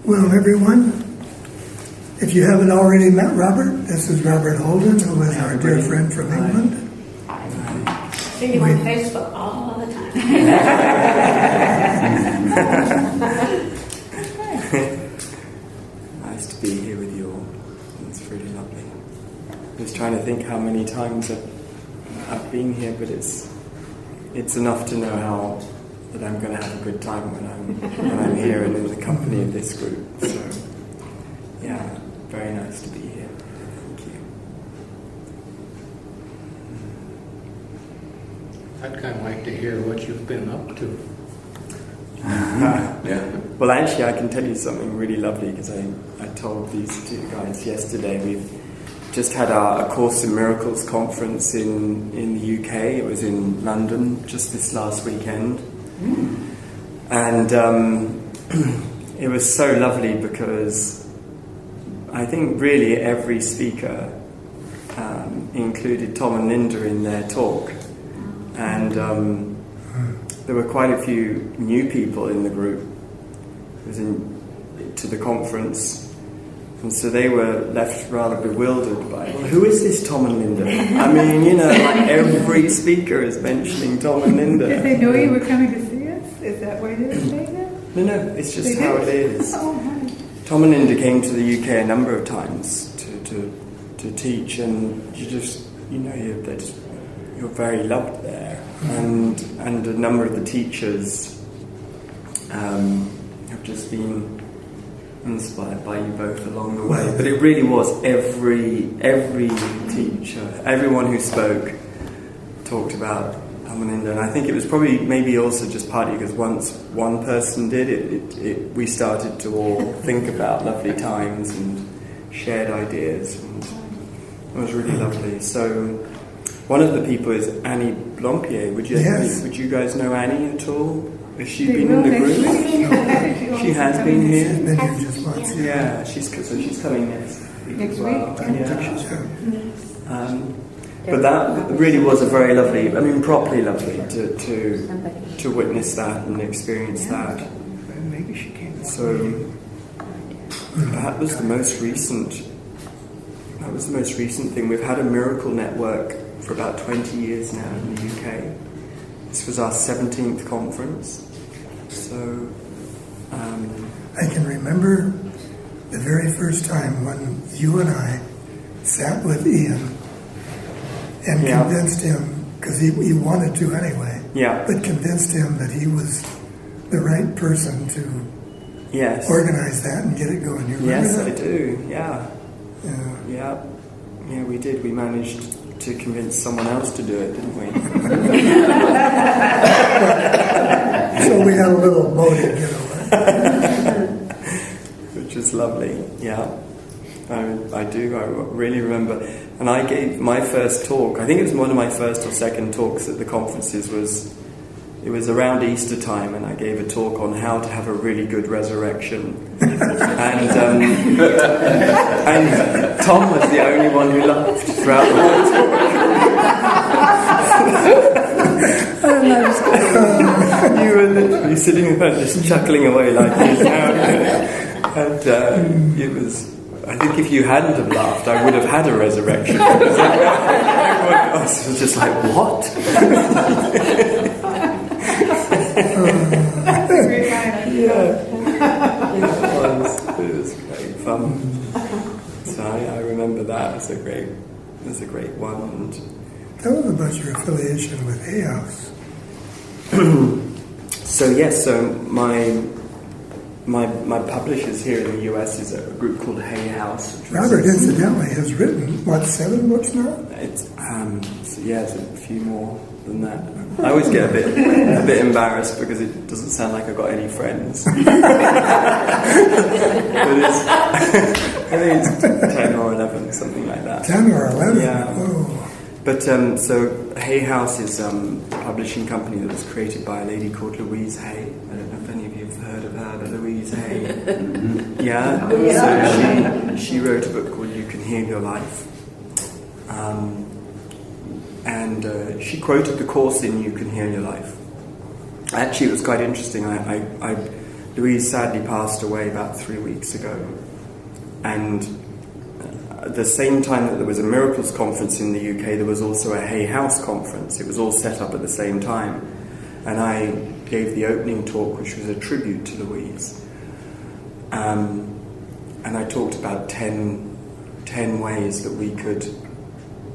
Well, everyone, if you haven't already met Robert, this is Robert Holden, who is our dear friend from England. See you on Facebook all the time. Nice to be here with you all. It's really lovely. I was trying to think how many times I've been here, but it's enough to know that I'm going to have a good time when I'm here and in the company of this group. So, yeah, very nice to be here. Thank you. I'd kind of like to hear what you've been up to. Yeah. Well, actually, I can tell you something really lovely because I told these two guys yesterday. We've just had a Course in Miracles conference in the UK. It was in London just this last weekend. And it was so lovely because I think really every speaker included Tom and Linda in their talk. And there were quite a few new people in the group to the conference. And so they were left rather bewildered by, well, who is this Tom and Linda? I mean, like every speaker is mentioning Tom and Linda. Did they know you were coming to see us? Is that why they were saying that? No, it's just how it is. Tom and Linda came to the UK a number of times to teach, and you just, you're very loved there. And a number of the teachers have just been inspired by you both along the way. But it really was every teacher, everyone who spoke talked about Tom and Linda. And I think it was probably maybe also just partly because once one person did it, we started to all think about lovely times and shared ideas, and it was really lovely. So one of the people is Annie Blompier. Would you guys know Annie at all? Has she been in the group? She has been here. She's been here just once. Yeah, she's coming next week. Next as well. week? Yeah. But that really was a very lovely, properly lovely to witness that and experience that. Maybe she came. So that was the most recent thing. We've had a miracle network for about 20 years now in the UK. This was our 17th conference. So I can remember the very first time when you and I sat with Ian and convinced him, because he wanted to anyway, but convinced him that he was the right person to organize that and get it going. You remember that? I do, Yeah, we did. We managed to convince someone else to do it, didn't we? So we had a little motive, Which is lovely, yeah. I do. I really remember. And I gave my first talk, I think it was one of my first or second talks at the conferences, it was around Easter time, and I gave a talk on how to have a really good resurrection. And Tom was the only one who laughed throughout the whole talk. You were literally sitting there just chuckling away like this. And it was, I think if you hadn't have laughed, I would have had a resurrection. Everyone else was just like, what? It was great fun. So I remember that as a great one. And Tell us about your affiliation with Hay House. So my publishers here in the US is a group called Hay House. Robert, incidentally, has written, 7 books now? It's a few more than that. I always get a bit embarrassed because it doesn't sound like I've got any friends. But I think it's 10 or 11, something like that. 10 or 11? Yeah. Oh. But so Hay House is a publishing company that was created by a lady called Louise Hay. I don't know if any of you have heard of her, but Louise Hay. Yeah. So she wrote a book called You Can Heal Your Life. And she quoted the Course in You Can Heal Your Life. Actually, it was quite interesting. I Louise sadly passed away about 3 weeks ago, and at the same time that there was a Miracles Conference in the UK, there was also a Hay House Conference. It was all set up at the same time, and I gave the opening talk, which was a tribute to Louise. And I talked about 10 ways that we could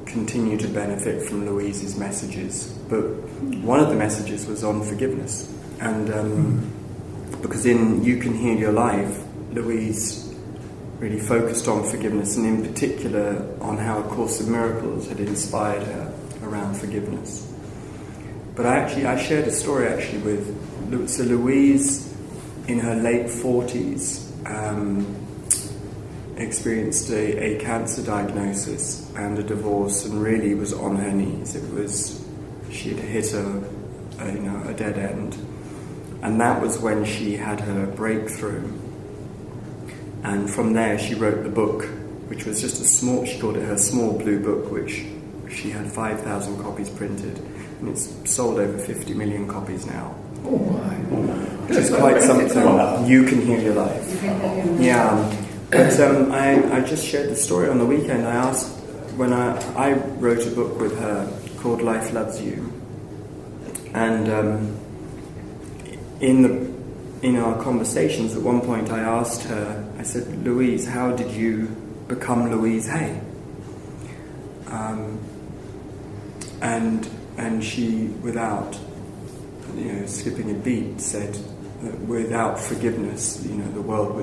continue to benefit from Louise's messages. But one of the messages was on forgiveness. And because in You Can Heal Your Life, Louise really focused on forgiveness, and in particular on how A Course in Miracles had inspired her around forgiveness. But I shared a story with Louise in her late 40s. Experienced a cancer diagnosis and a divorce, and really was on her knees. She had hit a dead end, and that was when she had her breakthrough. And from there, she wrote the book, which was just she called it her small blue book, which she had 5,000 copies printed, and it's sold over 50 million copies now. Oh my! Which is quite something. You Can Heal Your Life. Yeah. But I just shared the story on the weekend. I asked, when I wrote a book with her called Life Loves You, and in our conversations at one point I asked her, I said, Louise, how did you become Louise Hay? And she, without skipping a beat, said that without forgiveness, the world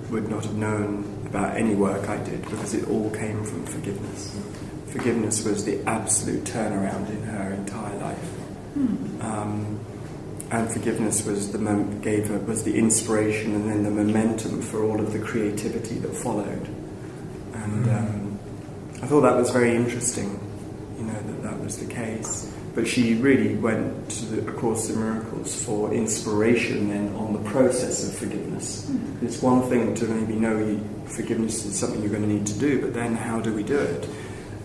would not have known about any work I did, because it all came from forgiveness. Forgiveness was the absolute turnaround in her entire life. And forgiveness was the inspiration and then the momentum for all of the creativity that followed. And I thought that was very interesting, that was the case. But she really went to A Course in Miracles for inspiration then on the process of forgiveness. It's one thing to maybe know forgiveness is something you're going to need to do, but then how do we do it?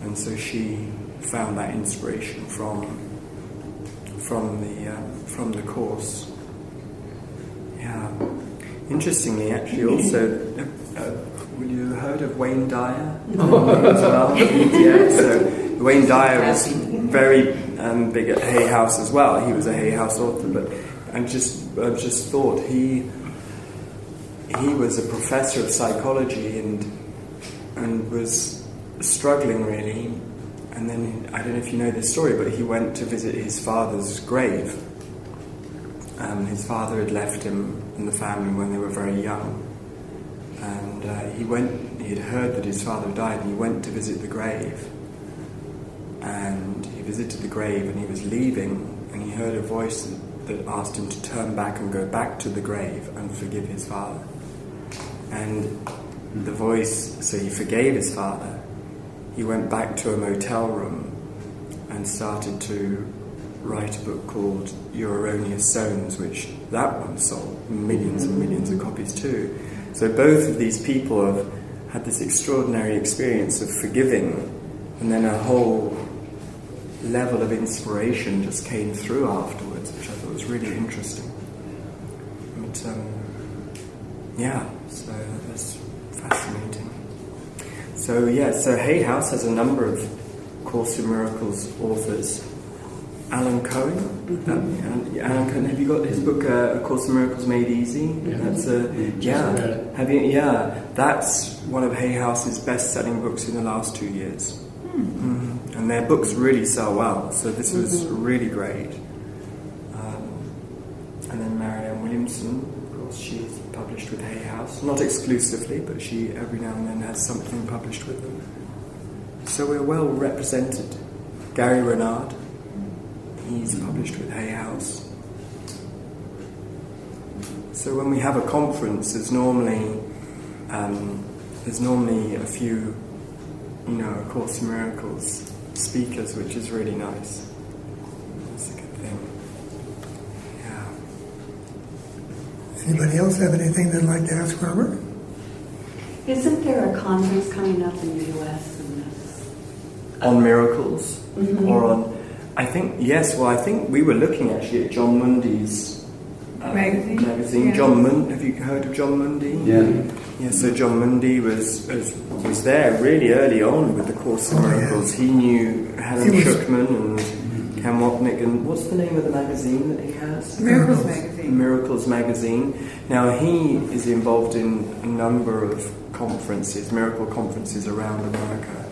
And so she found that inspiration from the Course. Yeah. Interestingly, actually, also, will you have heard of Wayne Dyer as well? Yeah. So Wayne Dyer is very big at Hay House as well. He was a Hay House author, but I just thought he was a professor of psychology and was struggling really. And then, I don't know if you know this story, but he went to visit his father's grave. His father had left him and the family when they were very young. And he had heard that his father died, and he went to visit the grave. And he visited the grave, and he was leaving, and he heard a voice that asked him to turn back and go back to the grave and forgive his father. And the voice, so he forgave his father. He went back to a motel room and started to write a book called Your Erroneous Zones, which that one sold millions and millions of copies too. So both of these people have had this extraordinary experience of forgiving, and then a whole level of inspiration just came through afterwards, which I thought was really interesting. But so that's fascinating. So Hay House has a number of Course in Miracles authors. Alan Cohen. Alan Cohen. Have you got his book, A Course in Miracles Made Easy? Yeah. Have you? Yeah, that's one of Hay House's best-selling books in the last 2 years. And their books really sell well. So this was really great. And then Marianne Williamson, of course, she's published with Hay House, not exclusively, but she every now and then has something published with them. So we're well represented. Gary Renard. He's published with Hay House. So when we have a conference, there's normally a few, A Course in Miracles speakers, which is really nice. That's a good thing. Yeah. Anybody else have anything they'd like to ask Robert? Isn't there a conference coming up in the U.S. in this? On miracles? Or on... I think we were looking actually at John Mundy's Magazine? Yeah. John Mundy, have you heard of John Mundy? Yeah, so John Mundy was there really early on with the Course in Miracles. He knew Helen Schuckman and Ken Wapnick, and what's the name of the magazine that he has? Miracles Magazine. Miracles Magazine. Now he is involved in a number of conferences, miracle conferences around America.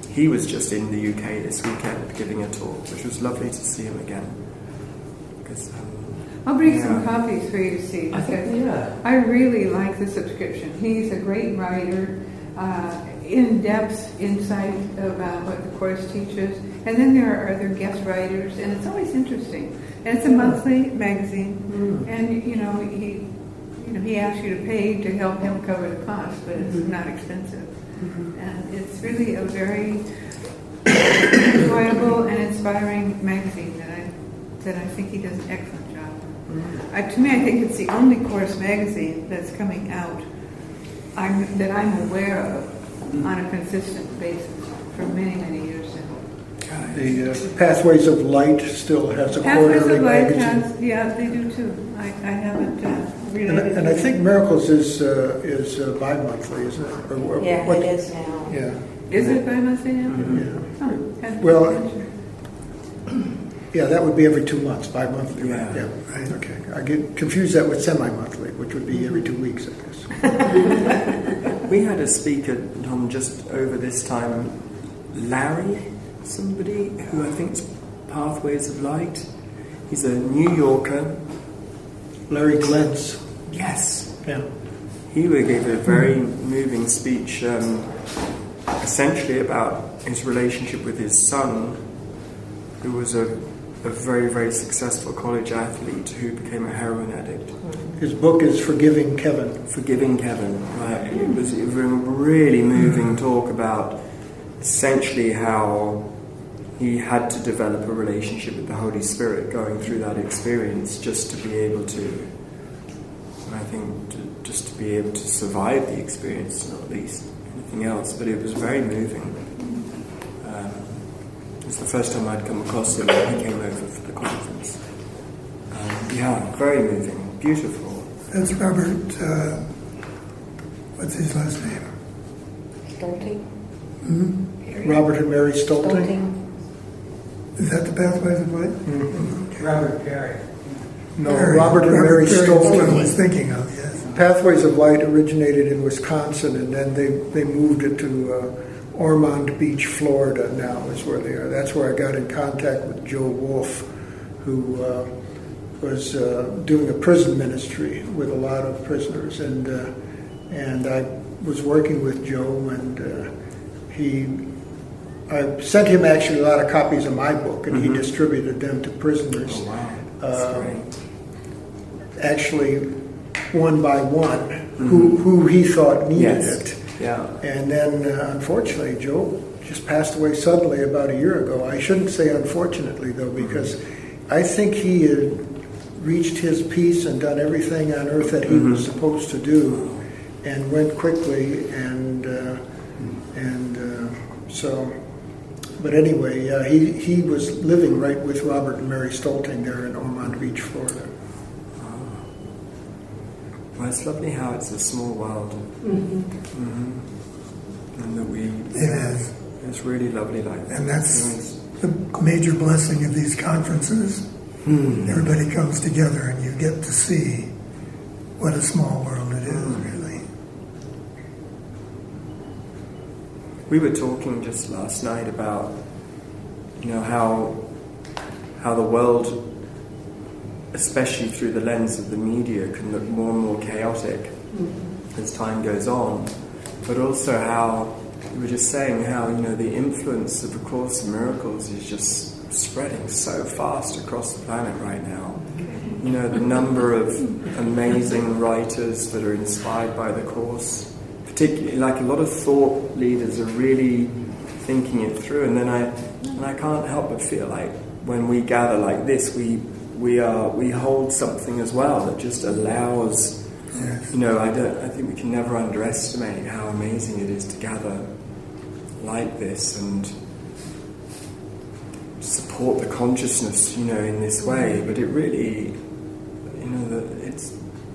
He was just in the UK this weekend giving a talk, which was lovely to see him again. Because, I'll bring some copies for you to see. I think, I really like the subscription. He's a great writer, in-depth insight about what the Course teaches. And then there are other guest writers, and it's always interesting. And it's a monthly magazine, and he asks you to pay to help him cover the cost, but it's not expensive. And it's really a very enjoyable and inspiring magazine that I think he does an excellent job. To me, I think it's the only Course magazine that's coming out that I'm aware of on a consistent basis for many, many years now. The Pathways of Light still has a Pathways quarterly of Light magazine. has, they do too. I haven't related. And I think Miracles is bi-monthly, isn't it? Or Yeah, it is now. Yeah. Is it by monthly now? Yeah. Oh, hadn't Well, paid attention. Yeah, that would be every 2 months, bi-monthly, right? Yeah. Right. Okay. I get confused that with semi-monthly, which would be every 2 weeks, I guess. we had a speaker, Tom, just over this time, Larry, somebody who I think is Pathways of Light. He's a New Yorker. Larry Glentz. Yes. Yeah. He gave a very moving speech, essentially about his relationship with his son, who was a very, very successful college athlete who became a heroin addict. His book is Forgiving Kevin. Forgiving Kevin, right? It was a really moving talk about essentially how he had to develop a relationship with the Holy Spirit going through that experience just to be able to, and I think just to be able to survive the experience, not least anything else. But it was very moving. It was the first time I'd come across him when he came over for the conference. Very moving, beautiful. That's Robert, what's his last name? Stolting. Robert and Mary Stolting. Is that the Pathways of Light? Robert Perry. No, Robert and Mary Perry is what I Stolting. was thinking of, yes. Pathways of Light originated in Wisconsin, and then they moved it to Ormond Beach, Florida. Now is where they are. That's where I got in contact with Joe Wolf, who was doing a prison ministry with a lot of prisoners, and I was working with Joe, and I sent him actually a lot of copies of my book, and he distributed them to prisoners. Oh, wow. That's great. Actually, one by one, who he thought needed it. Yeah. And then, unfortunately, Joe just passed away suddenly about a year ago. I shouldn't say unfortunately, though, because I think he had reached his peace and done everything on earth that he was supposed to do, and went quickly, and so. But anyway, he was living right with Robert and Mary Stolting there in Ormond Beach, Florida. Well, it's lovely how it's a small world. And that It is. It's really lovely like that. And that's the major blessing of these conferences. Everybody comes together and you get to see what a small world it is, really. We were talking just last night about, how the world, especially through the lens of the media, can look more and more chaotic as time goes on. But also how, we were just saying how, the influence of A Course in Miracles is just spreading so fast across the planet right now. The number of amazing writers that are inspired by the Course, particularly, like a lot of thought leaders are really thinking it through. And then I can't help but feel like when we gather like this, we hold something as well that just allows. Yes. I think we can never underestimate how amazing it is to gather like this and support the consciousness, in this way. But it really,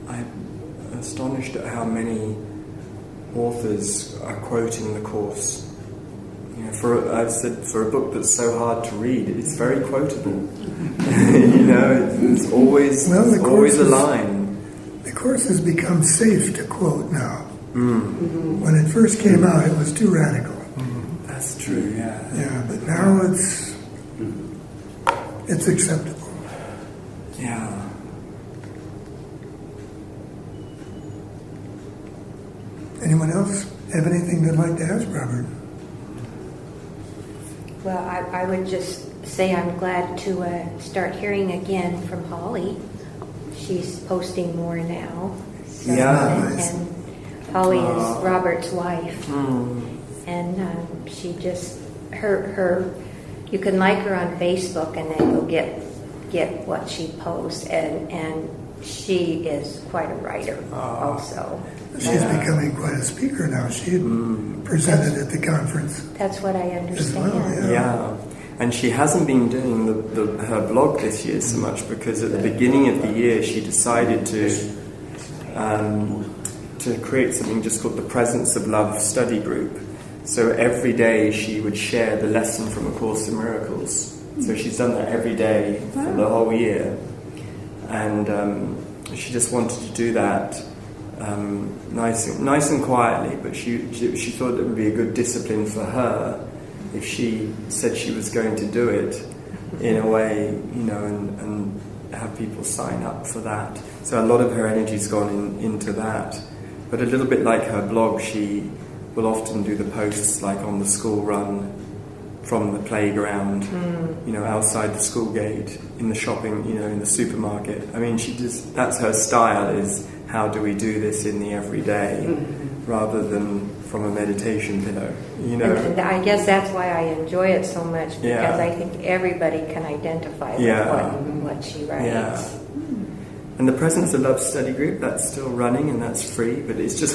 I'm astonished at how many authors are quoting the Course. I've said for a book that's so hard to read, it's very quotable. It's always always a line. The Course has become safe to quote now. When it first came out, it was too radical. That's true. Yeah. Yeah, but now it's acceptable. Yeah. Anyone else have anything they'd like to ask Robert? Well, I would just say I'm glad to start hearing again from Holly. She's posting more now. So, Yeah. And Holly is Robert's wife. And she just, her, you can like her on Facebook and then go get what she posts. And she is quite a writer also. She's becoming quite a speaker now. She had presented at the conference. That's what I understand. As well, Yeah, and she hasn't been doing her blog this year so much because at the beginning of the year she decided to create something just called the Presence of Love Study Group. So every day she would share the lesson from A Course in Miracles. So she's done that every day for the whole year, and she just wanted to do that. Nice and quietly, but she thought it would be a good discipline for her if she said she was going to do it in a way, and have people sign up for that. So a lot of her energy's gone into that. But a little bit like her blog, she will often do the posts like on the school run, from the playground, outside the school gate, in the shopping, in the supermarket. I mean, that's her style, is how do we do this in the everyday, rather than from a meditation pillow, And I guess that's why I enjoy it so much, because I think everybody can identify with what she writes. Yeah. And the Presence of Love study group, that's still running and that's free, but it's just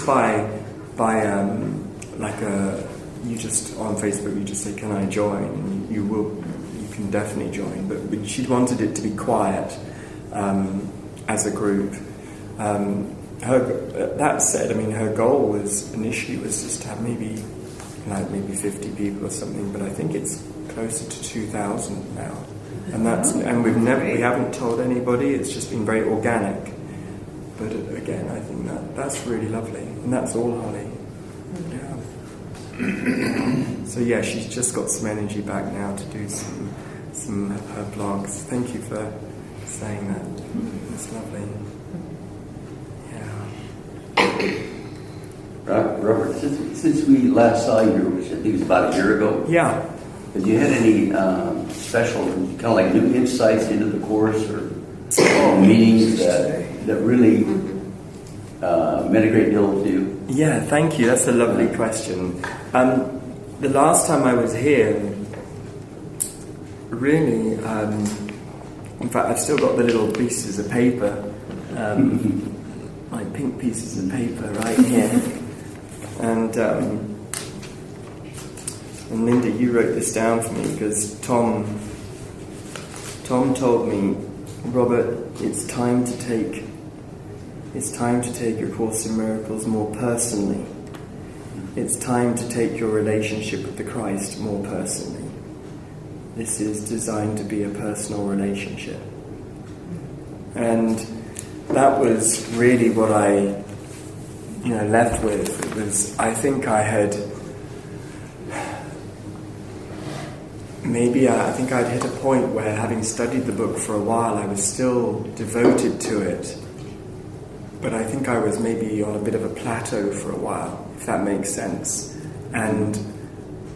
you just on Facebook you just say, can I join? And you can definitely join. But she wanted it to be quiet as a group. That said, I mean, her goal initially was just to have maybe 50 people or something, but I think it's closer to 2,000 now. And we haven't told anybody. It's just been very organic. But again, I think that's really lovely, and that's all Holly. Yeah. So yeah, she's just got some energy back now to do some of her blogs. Thank you for saying that. It's lovely. Robert, since we last saw you, which I think was about a year ago, have you had any special, kind of like new insights into the Course or meanings that really meant a great deal to you? Yeah, thank you. That's a lovely question. The last time I was here, really, in fact, I've still got the little pieces of paper, like pink pieces of paper right here. And Linda, you wrote this down for me because Tom told me, Robert, it's time to take A Course in Miracles more personally. It's time to take your relationship with the Christ more personally. This is designed to be a personal relationship. And that was really what I left with. It was, I think I'd hit a point where, having studied the book for a while, I was still devoted to it. But I think I was maybe on a bit of a plateau for a while, if that makes sense. And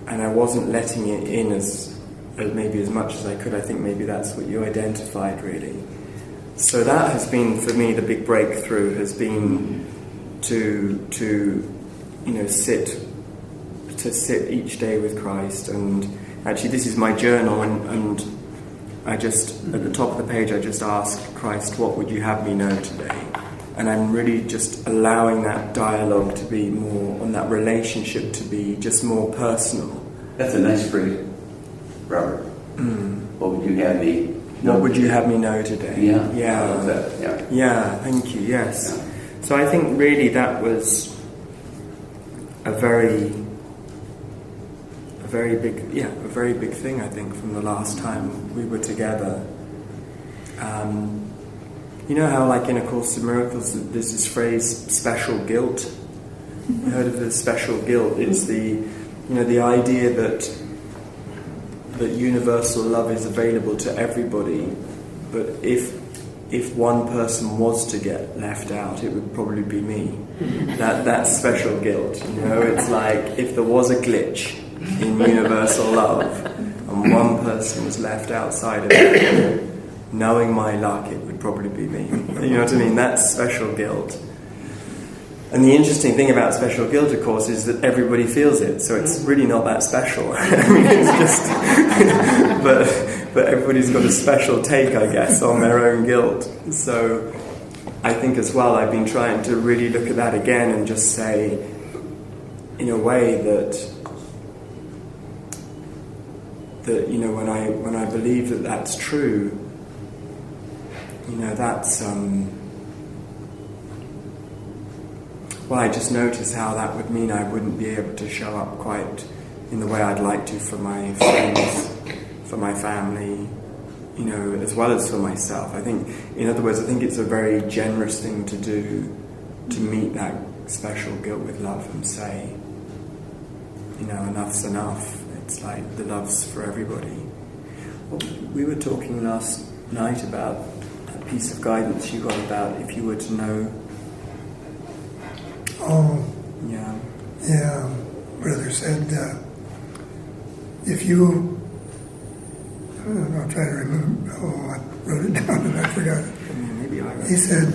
I wasn't letting it in as much as I could. I think maybe that's what you identified, really. So that has been, for me, the big breakthrough has been to sit each day with Christ. And actually, this is my journal, and I just, at the top of the page, I just ask Christ, what would you have me know today? And I'm really just allowing that dialogue to be more, and that relationship to be just more personal. That's a nice phrase, Robert. What would you have me What would you have me know today? Yeah. Yeah. I love that. Yeah. Yeah, thank you, yes. Yeah. So I think really that was a very big thing, I think, from the last time we were together. You know how, like in A Course in Miracles, there's this phrase, special guilt? You heard of the special guilt? It's the idea that universal love is available to everybody, but if one person was to get left out, it would probably be me. That's special guilt. It's like if there was a glitch in universal love and one person was left outside of it, knowing my luck, it would probably be me. You know what I mean? That's special guilt. And the interesting thing about special guilt, of course, is that everybody feels it, so it's really not that special. I mean, it's just, but everybody's got a special take, I guess, on their own guilt. So I think as well, I've been trying to really look at that again and just say, in a way that when I believe that that's true, that's well, I just notice how that would mean I wouldn't be able to show up quite in the way I'd like to for my friends, for my family, as well as for myself. I think, in other words, I think it's a very generous thing to do, to meet that special guilt with love and say, enough's enough. It's like the love's for everybody. Well, we were talking last night about a piece of guidance you got about if you were to know. Oh, Yeah. yeah. Brother said, if you, I'll try to remember. Oh, I wrote it down and I forgot it. Maybe I wrote He said,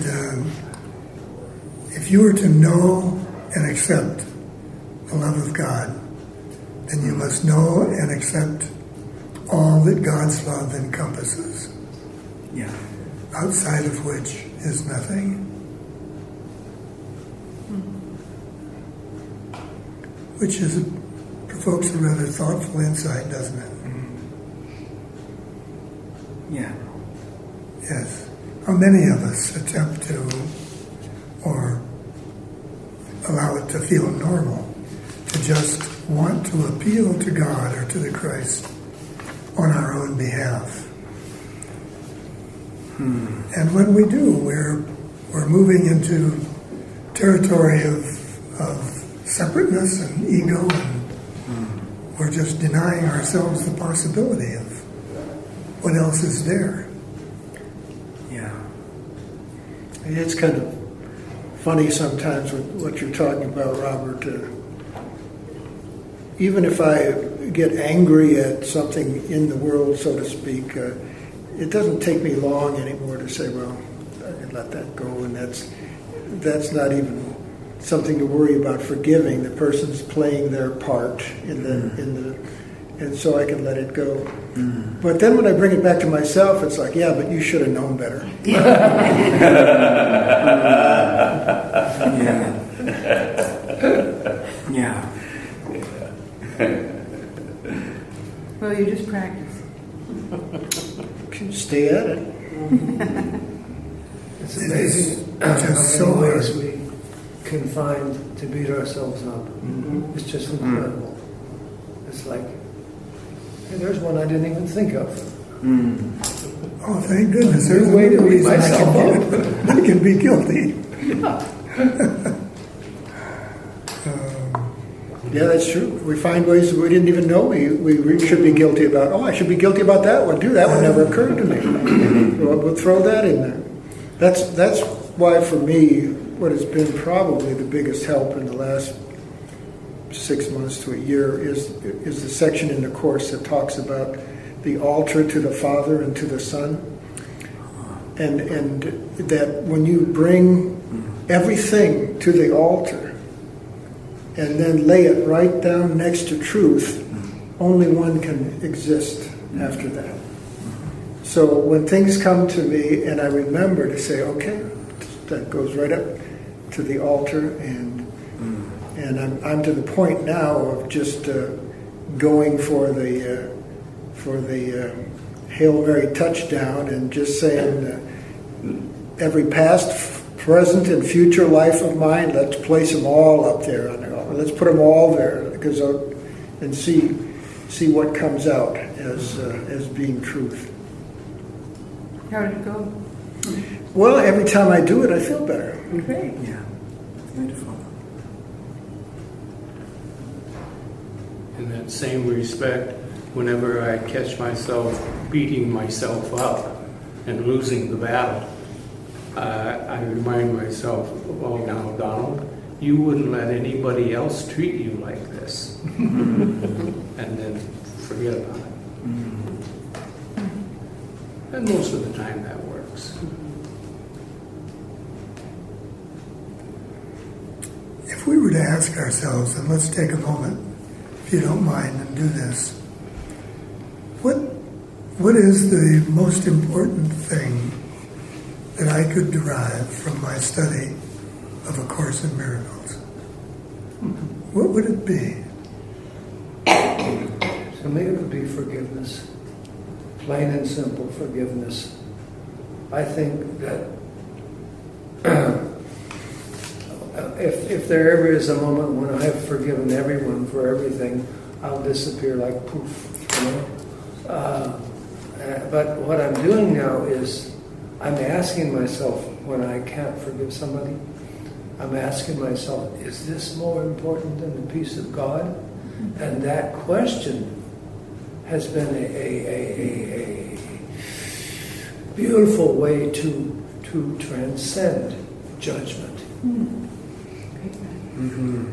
if you were to know and accept the love of God, then you must know and accept all that God's love encompasses, Yeah. outside of which is nothing. Which provokes a rather thoughtful insight, doesn't it? Yeah. Yes. How many of us attempt to, or allow it to feel normal, to just want to appeal to God or to the Christ on our own behalf? And when we do, we're moving into territory of separateness and ego, and we're just denying ourselves the possibility of what else is there. Yeah. It's kind of funny sometimes with what you're talking about, Robert. Even if I get angry at something in the world, so to speak, it doesn't take me long anymore to say, well, I can let that go, and that's not even something to worry about forgiving. The person's playing their part in the and so I can let it go. But then when I bring it back to myself, it's like, yeah, but you should have known better. Yeah. Well, you just practice. Can stay at it. It's amazing Just how so many hard. ways we can find to beat ourselves up. It's just incredible. It's like, hey, there's one I didn't even think of. Oh, thank goodness. There's New way to another beat reason myself I can be guilty. Yeah, that's true. We find ways that we didn't even know we should be guilty about. Oh, I should be guilty about that one too. That one never occurred to me. We'll throw that in there. That's why for me, what has been probably the biggest help in the last 6 months to a year is the section in the Course that talks about the altar to the Father and to the Son, and that when you bring everything to the altar and then lay it right down next to truth, only one can exist after that. So when things come to me and I remember to say, okay, that goes right up to the altar, and I'm to the point now of just going for the Hail Mary touchdown and just saying every past, present, and future life of mine, let's place them all up there on the altar. Let's put them all there because and see what comes out as being truth. How did it go? Well, every time I do it, I feel better. Great. Yeah. Beautiful. In that same respect, whenever I catch myself beating myself up and losing the battle, I remind myself, well, now, Donald, you wouldn't let anybody else treat you like this. And then forget about it. And most of the time that works. If we were to ask ourselves, and let's take a moment, if you don't mind, and do this, what is the most important thing that I could derive from my study of A Course in Miracles? What would it be? So maybe it would be forgiveness. Plain and simple forgiveness. I think that if there ever is a moment when I have forgiven everyone for everything, I'll disappear like poof, you know. But what I'm doing now is I'm asking myself when I can't forgive somebody, I'm asking myself, is this more important than the peace of God? And that question has been a beautiful way to transcend judgment. Mm-hmm.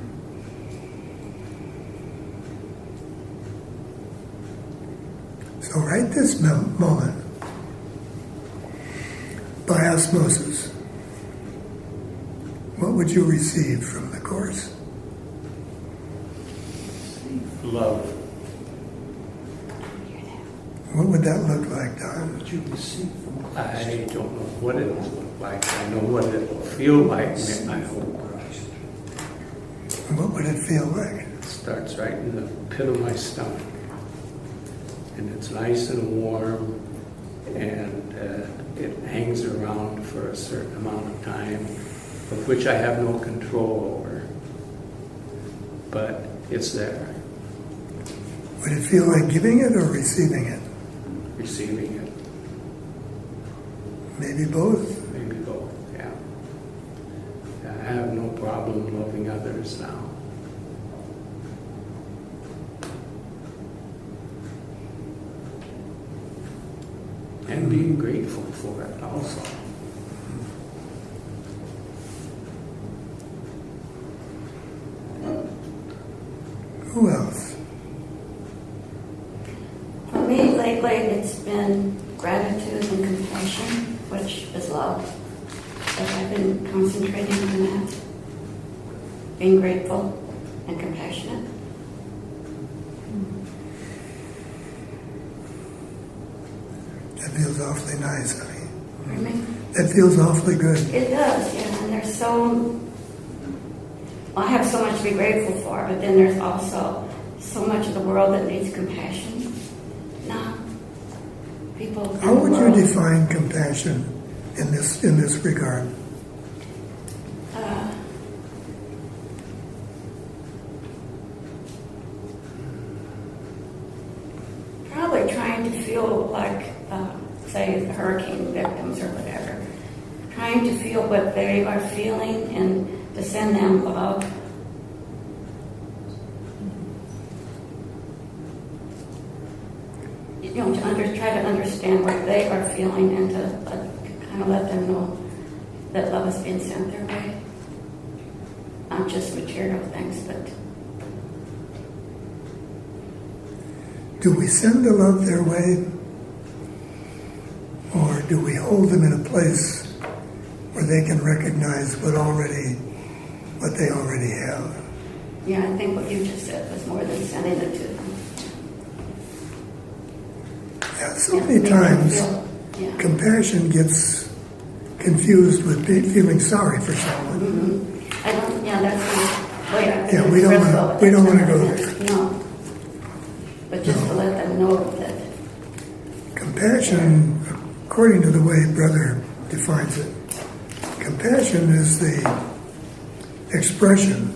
So right this moment, by osmosis, what would you receive from the Course? Love. What would that look like, Don? What you receive from I don't know what it will look like. I know what it will feel like, I hope. What would it feel like? It starts right in the pit of my stomach. And it's nice and warm, and it hangs around for a certain amount of time, of which I have no control over. But it's there, Would it feel like giving it or receiving it? receiving it. Maybe both. Maybe both, yeah. I have no problem loving others now. And being grateful for it also. Who else? For me, lately, it's been gratitude and compassion, which is love. So I've been concentrating on that. Being grateful and compassionate. That feels awfully nice, honey. Pardon me? That feels awfully good. It does, yeah. And there's I have so much to be grateful for, but then there's also so much of the world that needs compassion. No. People. How would you define compassion in this regard? Probably trying to feel like, say, hurricane victims or whatever. Trying to feel what they are feeling and to send them love. You know, try to understand what they are feeling and to kind of let them know that love is being sent their way. Not just material things, but Do we send the love their way? Or do we hold them in a place where they can recognize what they already have? yeah, I think what you just said was more than sending it to them. Yeah, so many times compassion gets confused with feeling sorry for someone. Mm-hmm. I don't. Yeah, that's the way I. Yeah, we don't want to go there. No. But just to let them know that Compassion compassion, according to the way Brother defines it, compassion is the expression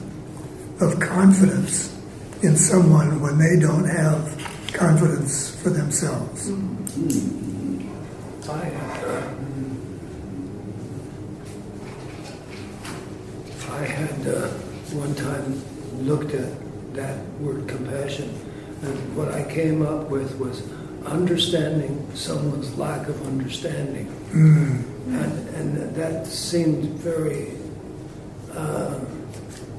of confidence in someone when they don't have confidence for themselves. I had one time looked at that word compassion, and what I came up with was understanding someone's lack of understanding. And that seemed very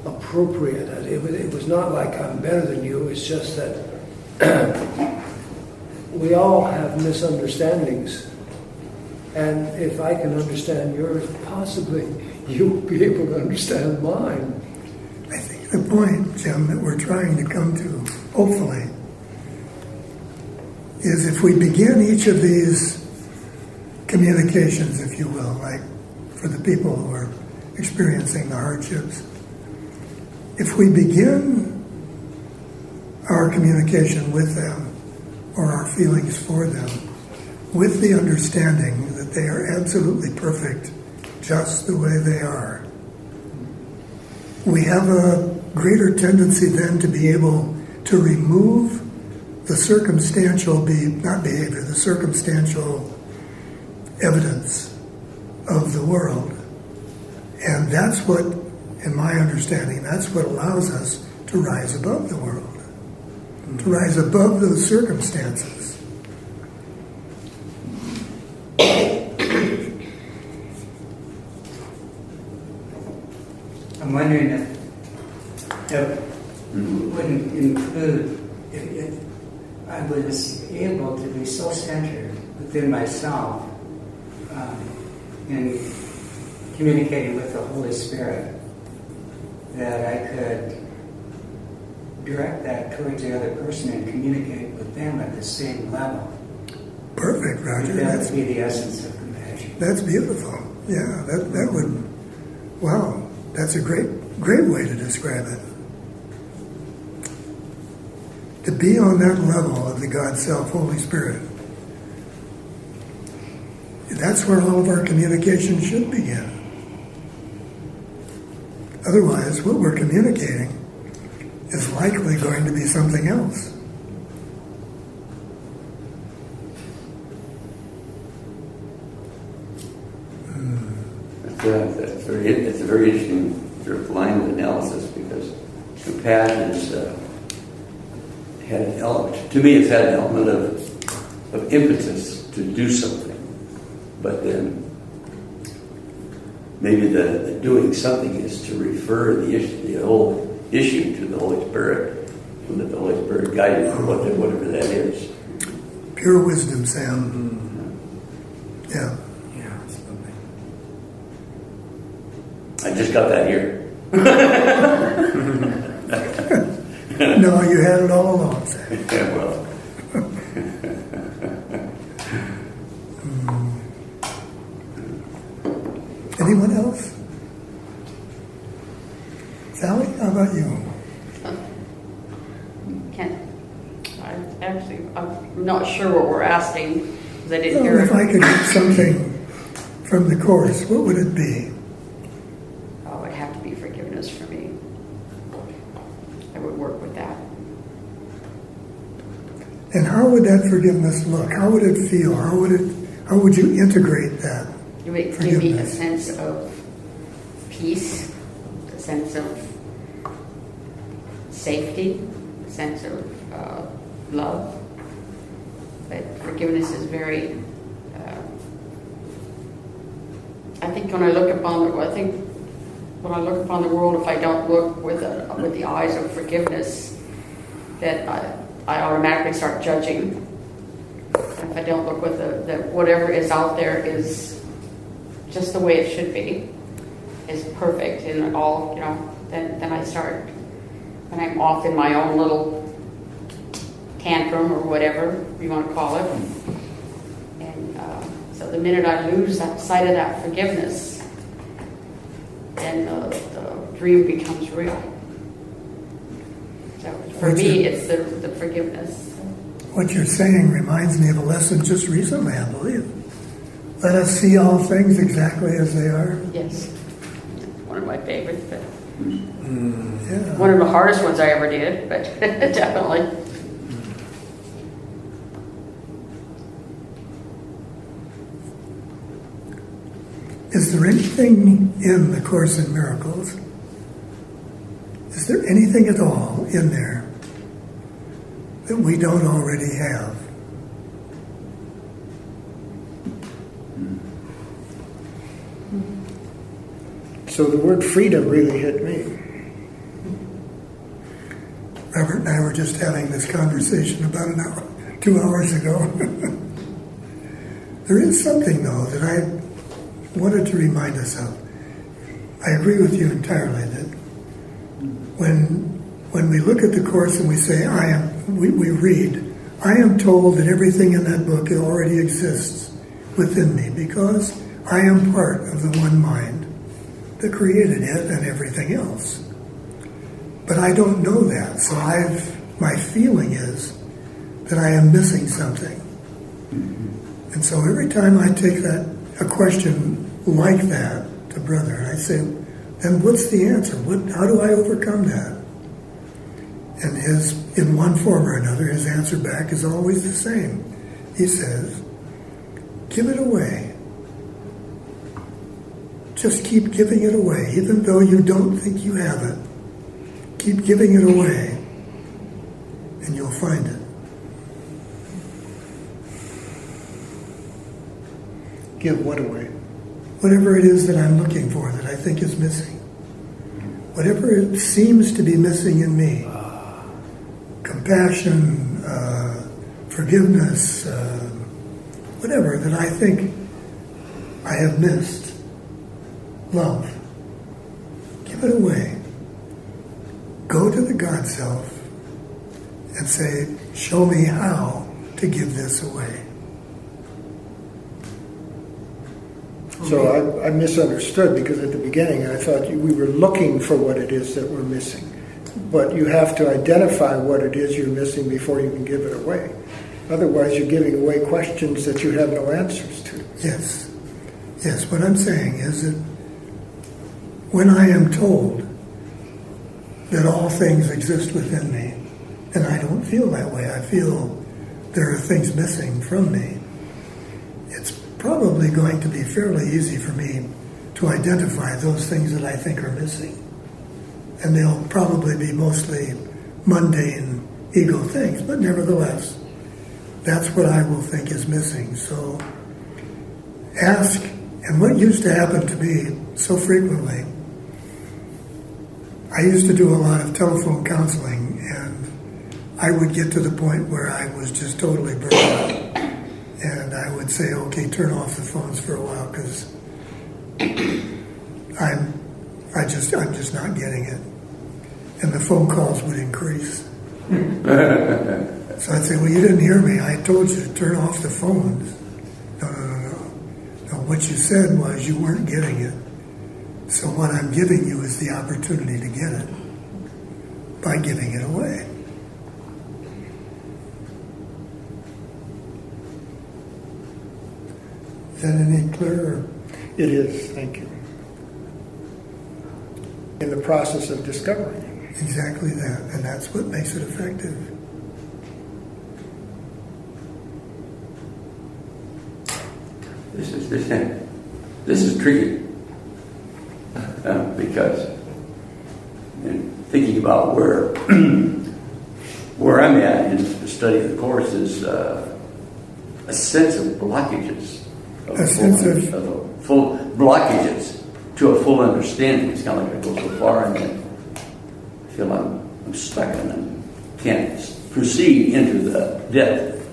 appropriate. It was not like I'm better than you, it's just that we all have misunderstandings. And if I can understand yours, possibly you'll be able to understand mine. I think the point, Jim, that we're trying to come to, hopefully, is if we begin each of these communications, if you will, like for the people who are experiencing the hardships, if we begin our communication with them or our feelings for them with the understanding that they are absolutely perfect just the way they are, we have a greater tendency then to be able to remove the circumstantial, the circumstantial evidence of the world. And that's what, in my understanding, that's what allows us to rise above the world, to rise above those circumstances. I'm wondering if it wouldn't include if I was able to be so centered within myself in communicating with the Holy Spirit that I could direct that towards the other person and communicate with them at the same level. Perfect, Roger. That would be the essence of compassion. That's beautiful. Yeah, that would, wow, that's a great way to describe it. To be on that level of the God Self, Holy Spirit. That's where all of our communication should begin. Otherwise, what we're communicating is likely going to be something else. It's a very interesting sort of line of analysis, because compassion is had an element. To me, it's had an element of impetus to do something, but then maybe the doing something is to refer the whole issue to the Holy Spirit, and that the Holy Spirit guide you for whatever that is. Pure wisdom, Sam. Yeah. Yeah, absolutely. I just got that here. No, you had it all along, Sam. Yeah, well. Anyone else? Sally, how about you? I'm not sure what we're asking, because I didn't hear Well, if it. I could get something from the Course, what would it be? Oh, it would have to be forgiveness for me. I would work with that. And how would that forgiveness look? How would it feel? How would you integrate that? It would give me a sense of peace, a sense of safety, a sense of love. But forgiveness is very. I think when I look upon the world, if I don't look with the eyes of forgiveness, that I automatically start judging. If I don't look with the whatever is out there is just the way it should be, is perfect in all, then I start, when I'm off in my own little tantrum or whatever you want to call it. And so the minute I lose that sight of that forgiveness, then the dream becomes real. So for me, it's the forgiveness. what you're saying reminds me of a lesson just recently, I believe. Let us see all things exactly as they are. Yes. One of my favorites, but Yeah. one of the hardest ones I ever did, but definitely. Is there anything in the Course in Miracles? Is there anything at all in there that we don't already have? So the word freedom really hit me. Robert and I were just having this conversation about 2 hours ago. There is something, though, that I wanted to remind us of. I agree with you entirely that when we look at the Course and we say, we read, I am told that everything in that book already exists within me because I am part of the one mind that created it and everything else. But I don't know that, so my feeling is that I am missing something. And so every time I take a question like that to Brother, I say, then what's the answer? How do I overcome that? And in one form or another, his answer back is always the same. He says, give it away. Just keep giving it away, even though you don't think you have it. Keep giving it away, and you'll find it. Give what away? Whatever it is that I'm looking for, that I think is missing. Whatever it seems to be missing in me. Compassion, forgiveness, whatever that I think I have missed. Love. Give it away. Go to the God Self and say, show me how to give this away. So I misunderstood because at the beginning I thought we were looking for what it is that we're missing. But you have to identify what it is you're missing before you can give it away. Otherwise you're giving away questions that you have no answers to. Yes. Yes, what I'm saying is that when I am told that all things exist within me, and I don't feel that way, I feel there are things missing from me, it's probably going to be fairly easy for me to identify those things that I think are missing. And they'll probably be mostly mundane ego things, but nevertheless, that's what I will think is missing. So ask, and what used to happen to me so frequently, I used to do a lot of telephone counseling, and I would get to the point where I was just totally burned out. And I would say, okay, turn off the phones for a while because I'm just not getting it. And the phone calls would increase. So I'd say, well, you didn't hear me. I told you to turn off the phones. No. What you said was you weren't getting it. So what I'm giving you is the opportunity to get it by giving it away. Is that any clearer? It is, thank you. In the process of discovering. Exactly that, and that's what makes it effective. This is tricky because in thinking about where I'm at in the study of the Course is a sense of blockages. Full blockages to a full understanding. It's kind of like I go so far and then I feel I'm stuck and I can't proceed into the depth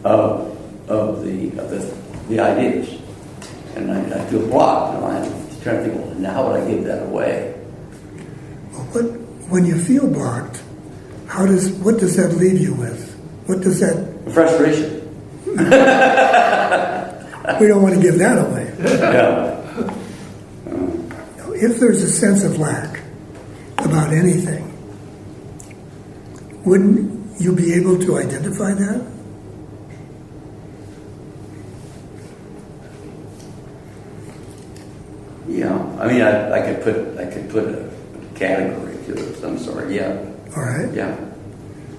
of the ideas. And I feel blocked, and I'm trying to think, well, now how would I give that away? Well, when you feel blocked, what does that leave you with? What does that... Frustration. We don't want to give that away. Yeah. If there's a sense of lack about anything, wouldn't you be able to identify that? Yeah, I mean, I could put a category to it of some sort. Yeah. All right. Yeah.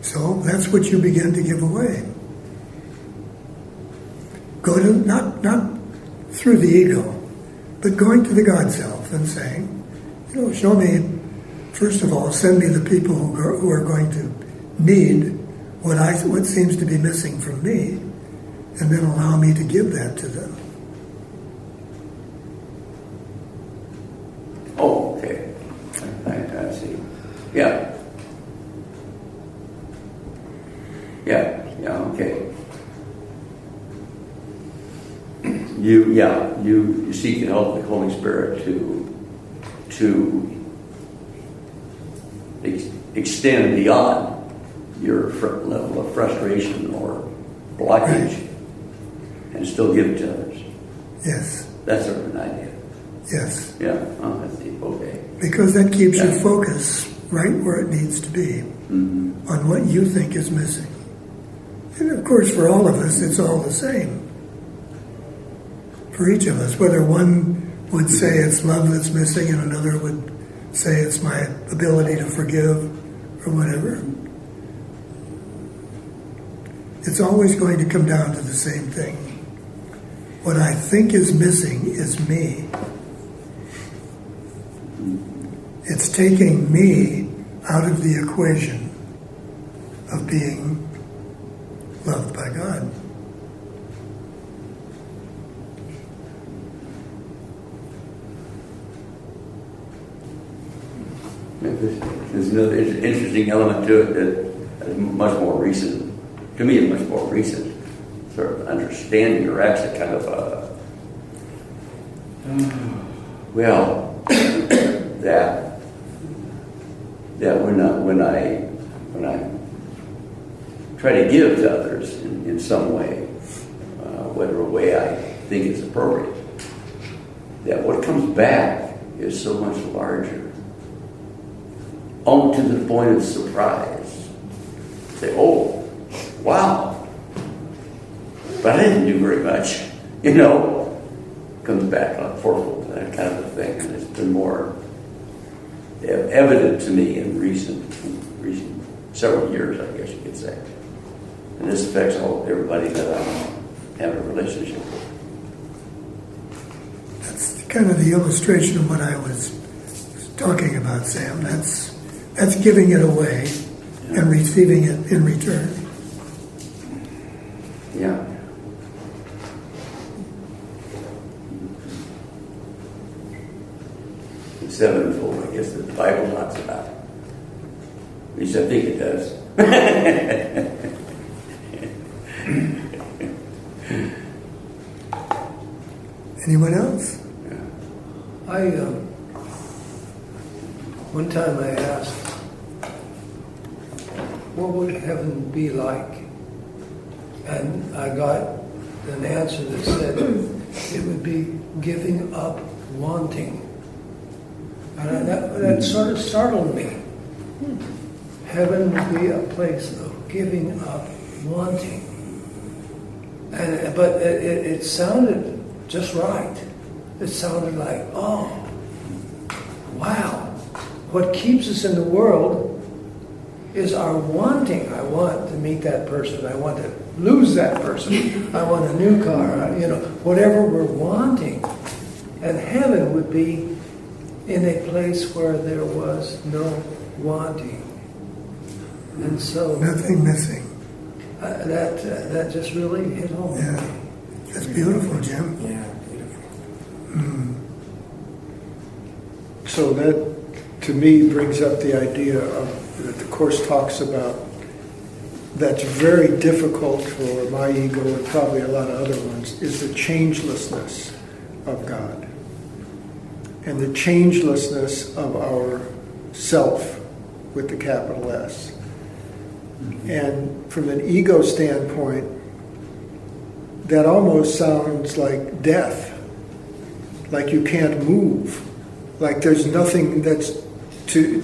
So that's what you begin to give away. Go to, not through the ego, but going to the God self and saying, show me, first of all, send me the people who are going to need what seems to be missing from me, and then allow me to give that to them. Oh, okay. I see. Yeah. Yeah, okay. You seek the help of the Holy Spirit to extend beyond your level of frustration or blockage, and still give it to others. Yes. That's sort of an idea. Yes. Yeah. Oh, I see. Okay. Because that keeps your focus right where it needs to be, on what you think is missing. And of course, for all of us, it's all the same. For each of us, whether one would say it's love that's missing and another would say it's my ability to forgive or whatever, it's always going to come down to the same thing. What I think is missing is me. It's taking me out of the equation of being loved by God. There's another interesting element to it that is much more recent. To me, it's much more recent. Sort of understanding, or actually kind of that when I try to give to others in some way, whatever way I think is appropriate, that what comes back is so much larger. To the point of surprise. Say, oh, wow. But I didn't do very much. Comes back like fourfold, that kind of a thing. And it's been more evident to me in recent several years, I guess you could say. And this affects everybody that I have a relationship with. That's kind of the illustration of what I was talking about, Sam. That's giving it away and receiving it in return. Yeah. The sevenfold, I guess, the Bible talks about. At least I think it does. Anyone else? Yeah. One time I asked, what would heaven be like? And I got an answer that said it would be giving up wanting. And that sort of startled me. Heaven would be a place of giving up wanting. But it sounded just right. It sounded like, oh, wow. What keeps us in the world is our wanting. I want to meet that person. I want to lose that person. I want a new car. Whatever we're wanting. And heaven would be in a place where there was no wanting. And so... Nothing missing. That just really hit home. Yeah. That's beautiful, Jim. Yeah, beautiful. So that, to me, brings up the idea that the Course talks about that's very difficult for my ego and probably a lot of other ones, is the changelessness of God. And the changelessness of our self with the capital S. And from an ego standpoint, that almost sounds like death. Like you can't move. Like there's nothing that's to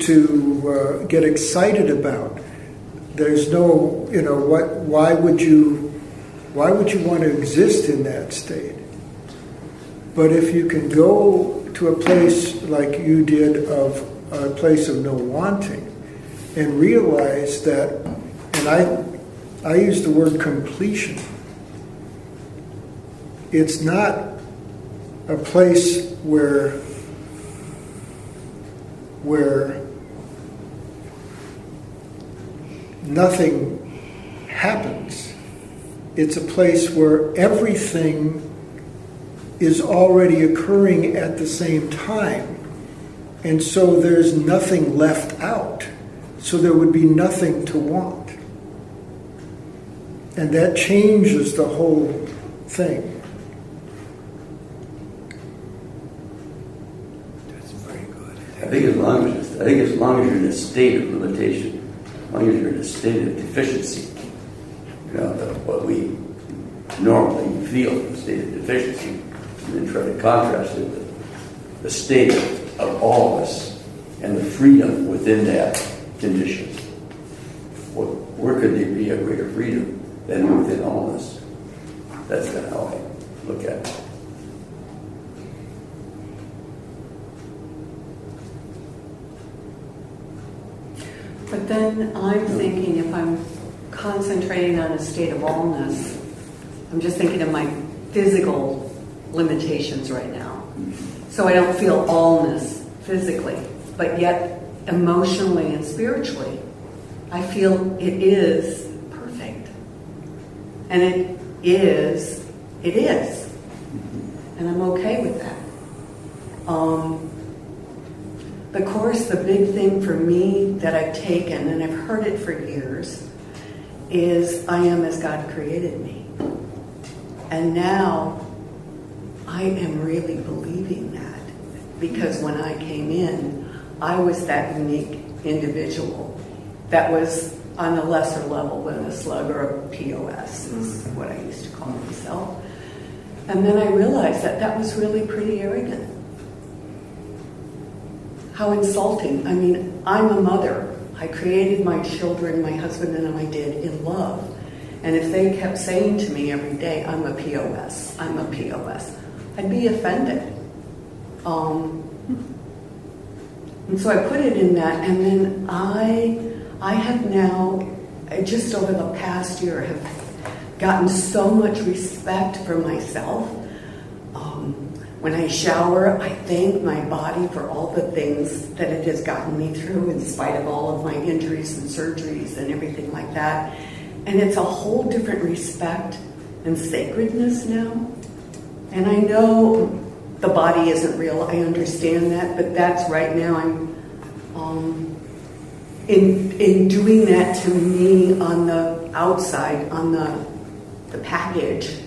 get excited about. there's no, why would you want to exist in that state? But if you can go to a place like you did, of a place of no wanting, and realize that, and I use the word completion. It's not a place where nothing happens. It's a place where everything is already occurring at the same time. And so there's nothing left out. So there would be nothing to want. And that changes the whole thing. I think as long as you're in a state of limitation, as long as you're in a state of deficiency, what we normally feel, a state of deficiency, and then try to contrast it with the state of allness and the freedom within that condition. Where could there be a greater freedom than within allness? That's kind of how I look at it. But then I'm thinking, if I'm concentrating on a state of allness, I'm just thinking of my physical limitations right now. So I don't feel allness physically, but yet emotionally and spiritually, I feel it is perfect. And it is. And I'm okay with that. Of course, the big thing for me that I've taken, and I've heard it for years, is I am as God created me. And now I am really believing that, because when I came in, I was that unique individual that was on a lesser level than a slug or a POS, is what I used to call myself. And then I realized that that was really pretty arrogant. How insulting. I mean, I'm a mother. I created my children, my husband and I did, in love. And if they kept saying to me every day, I'm a POS, I'm a POS, I'd be offended. And so I put it in that, and then I have now, just over the past year, have gotten so much respect for myself. When I shower, I thank my body for all the things that it has gotten me through, in spite of all of my injuries and surgeries and everything like that. And it's a whole different respect and sacredness now. And I know the body isn't real, I understand that, but that's right now I'm in doing that to me on the outside, on the package.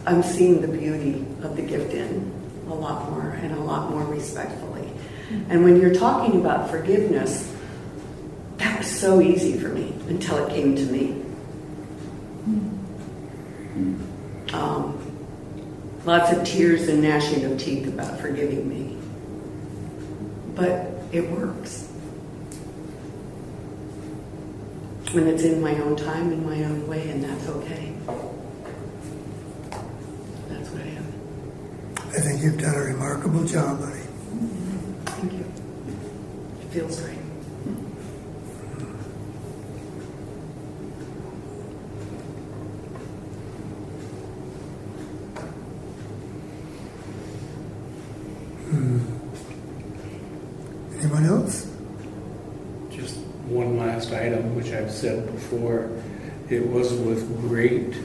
I'm seeing the beauty of the gift in a lot more, and a lot more respectfully. And when you're talking about forgiveness, that was so easy for me until it came to me. Lots of tears and gnashing of teeth about forgiving me. But it works. When it's in my own time, in my own way, and that's okay. That's what I am. I think you've done a remarkable job, buddy. Thank you. It feels great. Anyone else? Just one last item, which I've said before. It was with great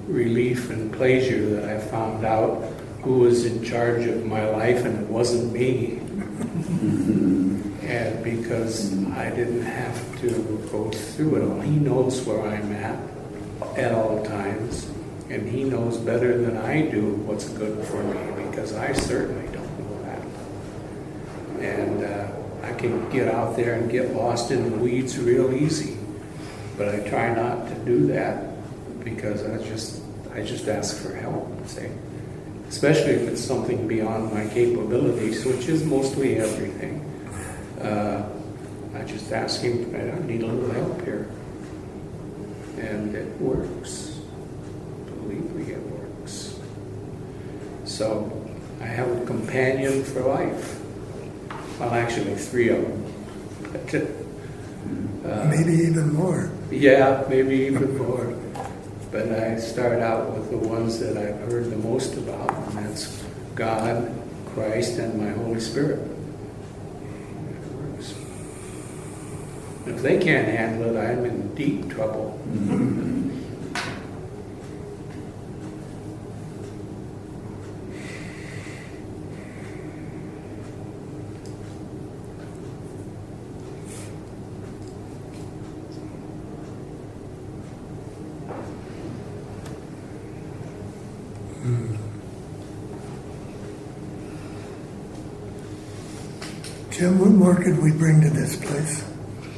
relief and pleasure that I found out who was in charge of my life, and it wasn't me. And because I didn't have to go through it all. He knows where I'm at all times, and he knows better than I do what's good for me, because I certainly don't know that. And I can get out there and get lost in the weeds real easy, but I try not to do that, because I just ask for help, say, especially if it's something beyond my capabilities, which is mostly everything. I just ask him, I need a little help here. And it works. Believe me, it works. So I have a companion for life. Well, actually, 3 of them. Maybe even more. Yeah, maybe even more. But I start out with the ones that I've heard the most about, and that's God, Christ, and my Holy Spirit. It works. If they can't handle it, I'm in deep trouble. Jim, what more could we bring to this place?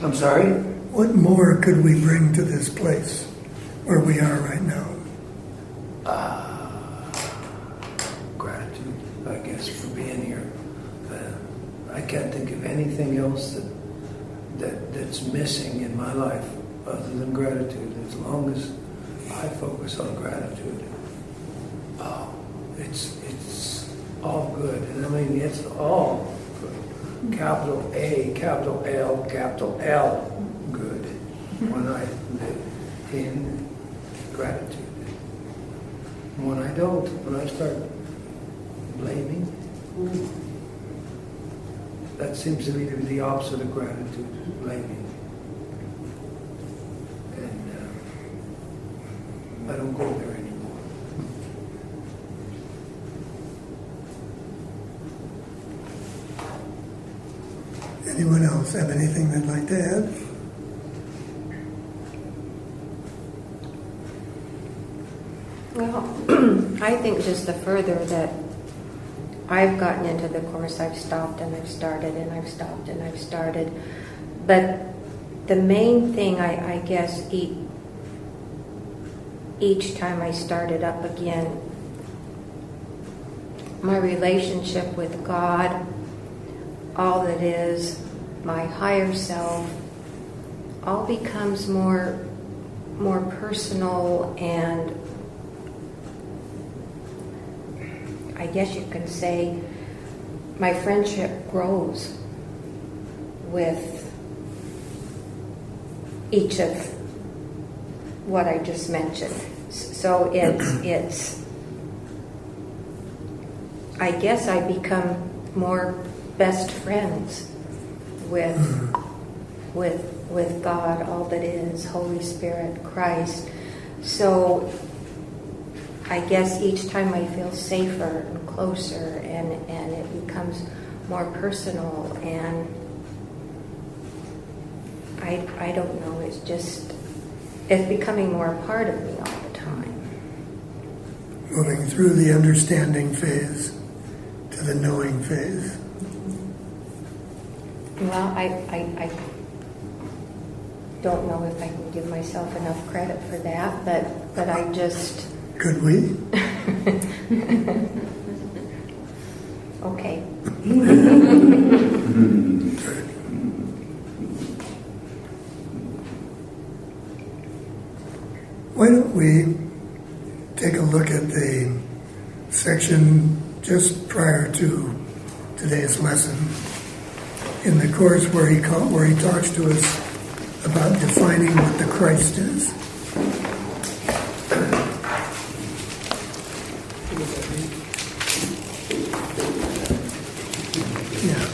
I'm sorry? What more could we bring to this place where we are right now? Gratitude, I guess, for being here. I can't think of anything else that's missing in my life other than gratitude. As long as I focus on gratitude, it's all good. And I mean, it's all good. Capital A, capital L, capital L, good. When I live in gratitude. When I don't, when I start blaming, that seems to me to be the opposite of gratitude, blaming. And I don't go there anymore. Anyone else have anything they'd like to add? Well, I think just the further that I've gotten into the course, I've stopped and I've started and I've stopped and I've started. But the main thing, I guess, each time I started up again, my relationship with God, all that is, my higher self, all becomes more personal, and I guess you can say my friendship grows with each of what I just mentioned. So it's I guess I become more best friends with God, all that is, Holy Spirit, Christ. So I guess each time I feel safer and closer, and it becomes more personal, and I don't know, it's becoming more a part of me all the time. Moving through the understanding phase to the knowing phase. Well, I don't know if I can give myself enough credit for that, but I just... Could we? Okay. Why don't we take a look at the section just prior to today's lesson in the course where he talks to us about defining what the Christ is. Yeah.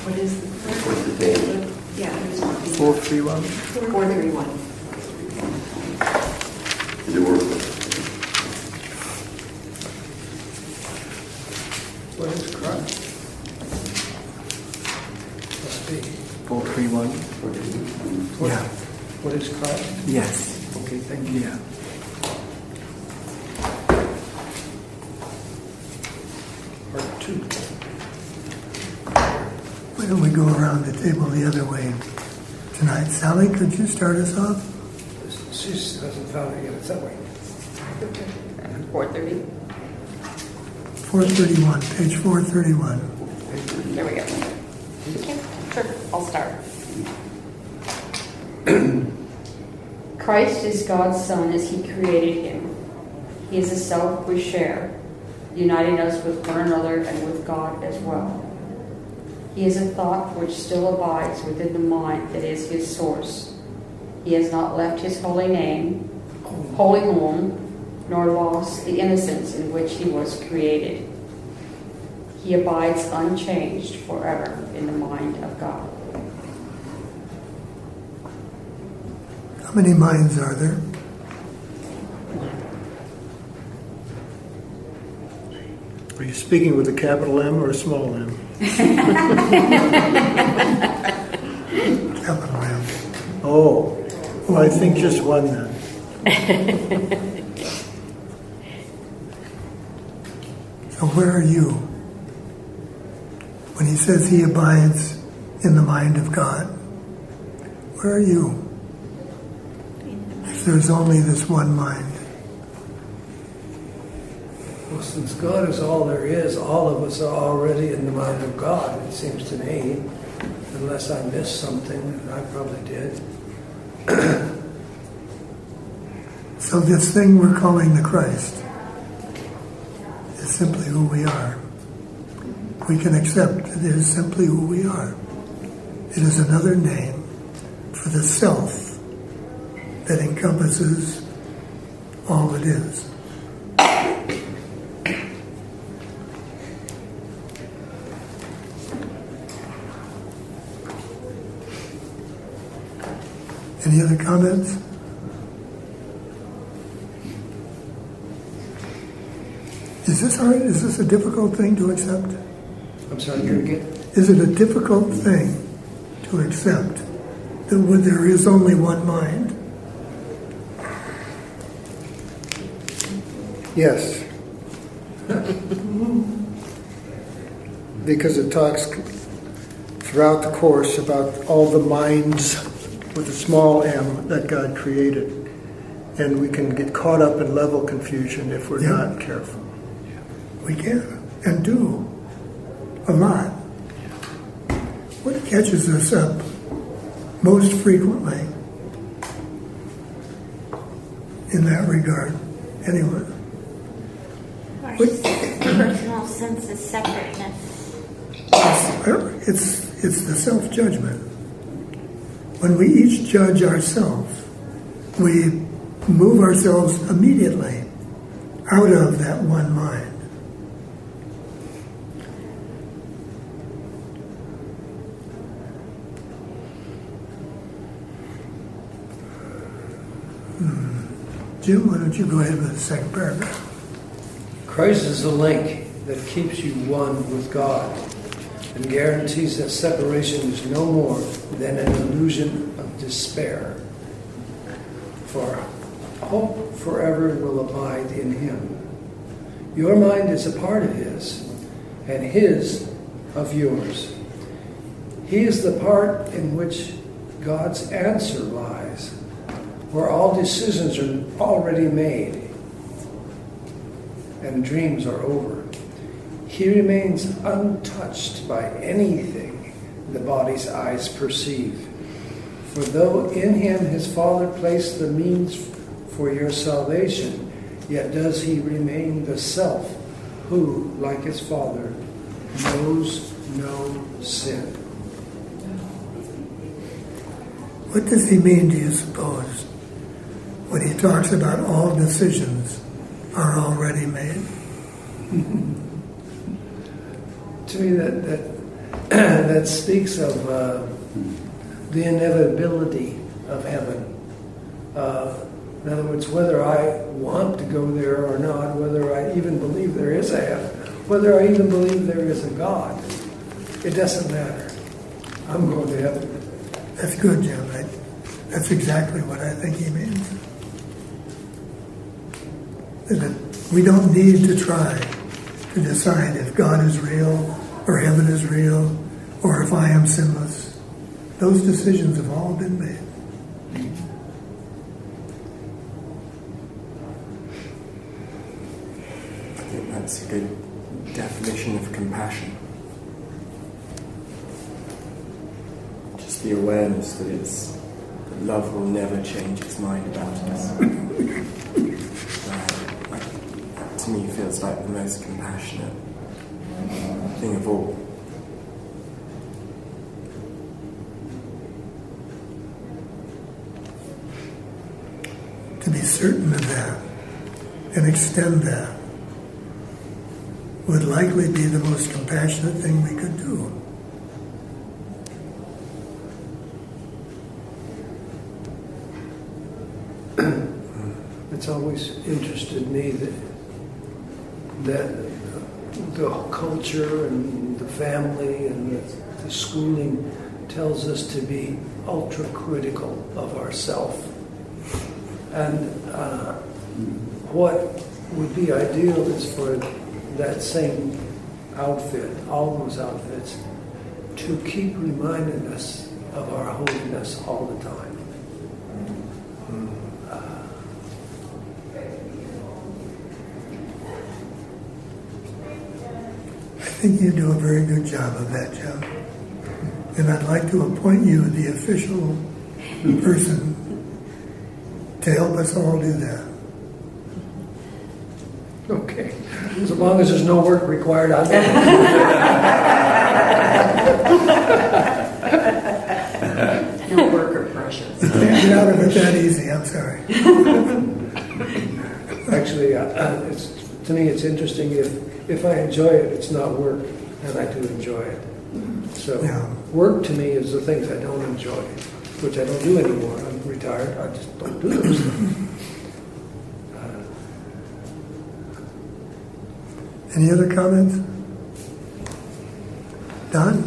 What is the What's the page? Yeah, 431. 431. Did it work? What is Christ? Must be. 431. Yeah. What is Christ? Yes. Okay, thank you. Yeah. Part 2. Why don't we go around the table the other way tonight? Sally, could you start us off? She hasn't found it yet. It's that way. 4:30. 431, page 431. There we go. Sure, I'll start. Christ is God's Son as He created Him. He is a self we share, uniting us with one another and with God as well. He is a thought which still abides within the mind that is His source. He has not left His holy name, holy home, nor lost the innocence in which He was created. He abides unchanged forever in the mind of God. How many minds are there? Are you speaking with a capital M or a small m? Capital M. Oh, well, I think just one then. So where are you? When he says he abides in the mind of God, where are you? If there's only this one mind. Well, since God is all there is, all of us are already in the mind of God, it seems to me. Unless I missed something, and I probably did. So this thing we're calling the Christ is simply who we are. We can accept it is simply who we are. It is another name for the self that encompasses all it is. Any other comments? Is this hard? Is this a difficult thing to accept? I'm sorry, you're again? Is it a difficult thing to accept that when there is only one mind? Yes. Because it talks throughout the course about all the minds with a small m that God created. And we can get caught up in level confusion if we're not careful. We can, and do, a lot. What catches us up most frequently in that regard? Anyone? Our personal sense of separateness. It's the self-judgment. When we each judge ourselves, we move ourselves immediately out of that one mind. Jim, why don't you go ahead with the second paragraph? Christ is the link that keeps you one with God and guarantees that separation is no more than an illusion of despair. For hope forever will abide in Him. Your mind is a part of His, and His of yours. He is the part in which God's answer lies, where all decisions are already made and dreams are over. He remains untouched by anything the body's eyes perceive. For though in Him His Father placed the means for your salvation, yet does He remain the self who, like His Father, knows no sin. What does he mean, do you suppose, when he talks about all decisions are already made? To me, that speaks of the inevitability of heaven. In other words, whether I want to go there or not, whether I even believe there is a heaven, whether I even believe there is a God, it doesn't matter. I'm going to heaven. That's good, Jim. That's exactly what I think he means. That we don't need to try to decide if God is real or heaven is real or if I am sinless. Those decisions have all been made. I think that's a good definition of compassion. just the awareness that love will never change its mind about us. That to me feels like the most compassionate thing of all. To be certain of that and extend that would likely be the most compassionate thing we could do. It's always interested me that the culture and the family and the schooling tells us to be ultra critical of ourselves. And what would be ideal is for that same outfit, all those outfits, to keep reminding us of our holiness all the time. I think you do a very good job of that, Jeff. And I'd like to appoint you the official person to help us all do that. Okay. As long as there's no work required on that. No worker pressure. You can't get out of it that easy, I'm sorry. Actually, to me it's interesting. If I enjoy it, it's not work, and I do enjoy it. So work to me is the things I don't enjoy, which I don't do anymore. I'm retired. I just don't do those things. Any other comments? Don?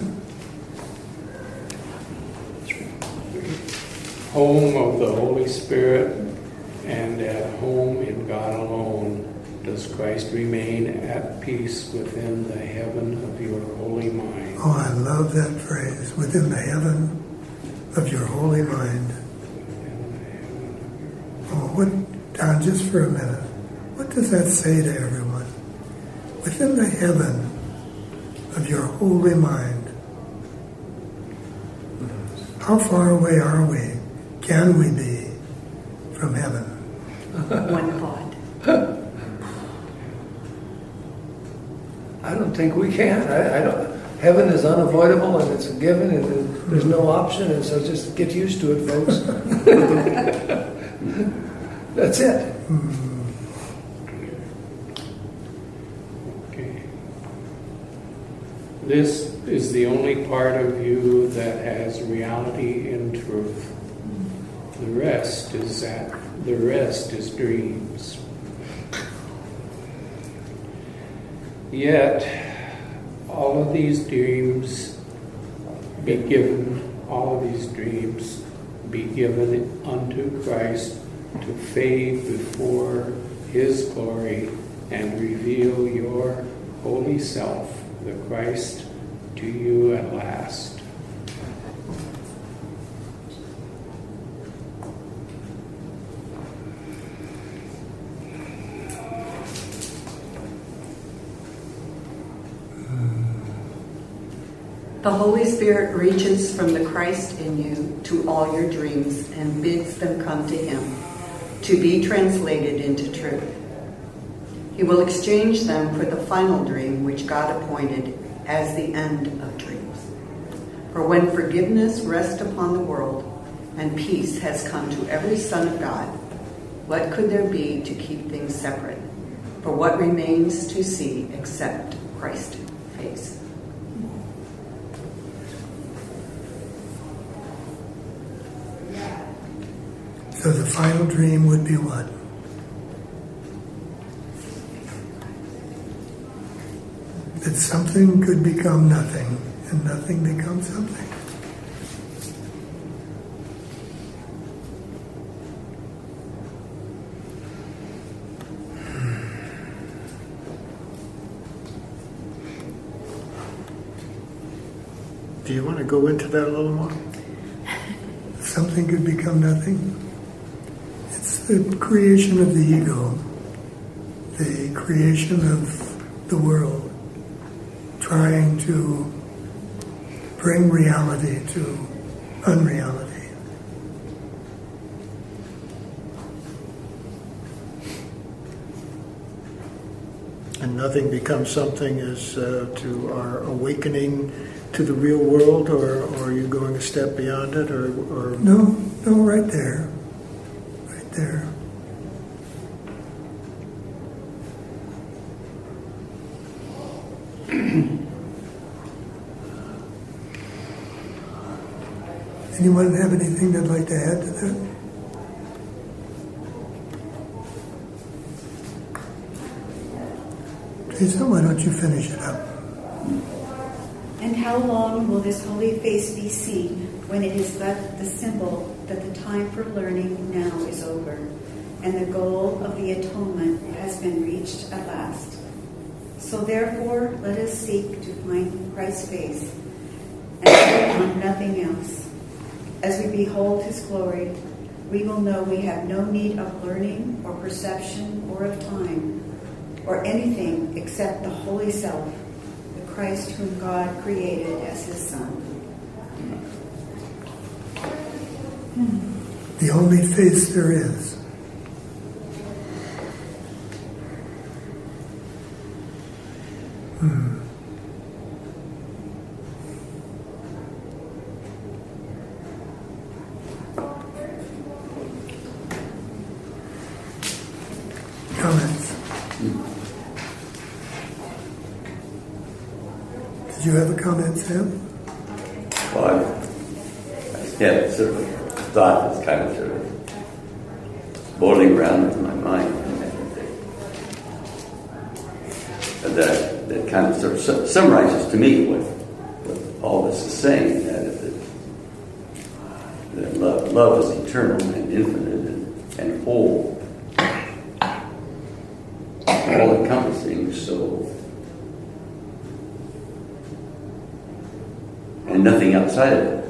Home of the Holy Spirit and at home in God alone does Christ remain at peace within the heaven of your holy mind. Oh, I love that phrase, within the heaven of your holy mind. Oh, Don, just for a minute, what does that say to everyone? Within the heaven of your holy mind. How far away are we? Can we be from heaven? One thought. I don't think we can. I don't. Heaven is unavoidable and it's a given and there's no option, and so just get used to it, folks. That's it. Okay. This is the only part of you that has reality and truth. The rest is dreams. Yet all of these dreams be given unto Christ to fade before His glory and reveal your holy self, the Christ, to you at last. The Holy Spirit reaches from the Christ in you to all your dreams and bids them come to Him to be translated into truth. He will exchange them for the final dream which God appointed as the end of dreams. For when forgiveness rests upon the world and peace has come to every son of God, what could there be to keep things separate? For what remains to see except Christ's face? So the final dream would be what? That something could become nothing, and nothing becomes something. Do you want to go into that a little more? Something could become nothing. It's the creation of the ego, the creation of the world, trying to bring reality to unreality. And nothing becomes something as to our awakening to the real world, or are you going a step beyond it, or No, right there. Right there. Anyone have anything they'd like to add to that? Teresa, why don't you finish it up? And how long will this holy face be seen when it is but the symbol that the time for learning now is over, and the goal of the atonement has been reached at last? So therefore, let us seek to find Christ's face and look on nothing else. As we behold his glory, we will know we have no need of learning or perception or of time or anything except the holy self, the Christ whom God created as his Son. The only face there is. Comments? Did you have a comment, Sam? Well, I had sort of a thought that's kind of sort of boiling around in my mind. That kind of sort of summarizes to me what all this is saying, that love is eternal and infinite and whole, all-encompassing, so, and nothing outside of it.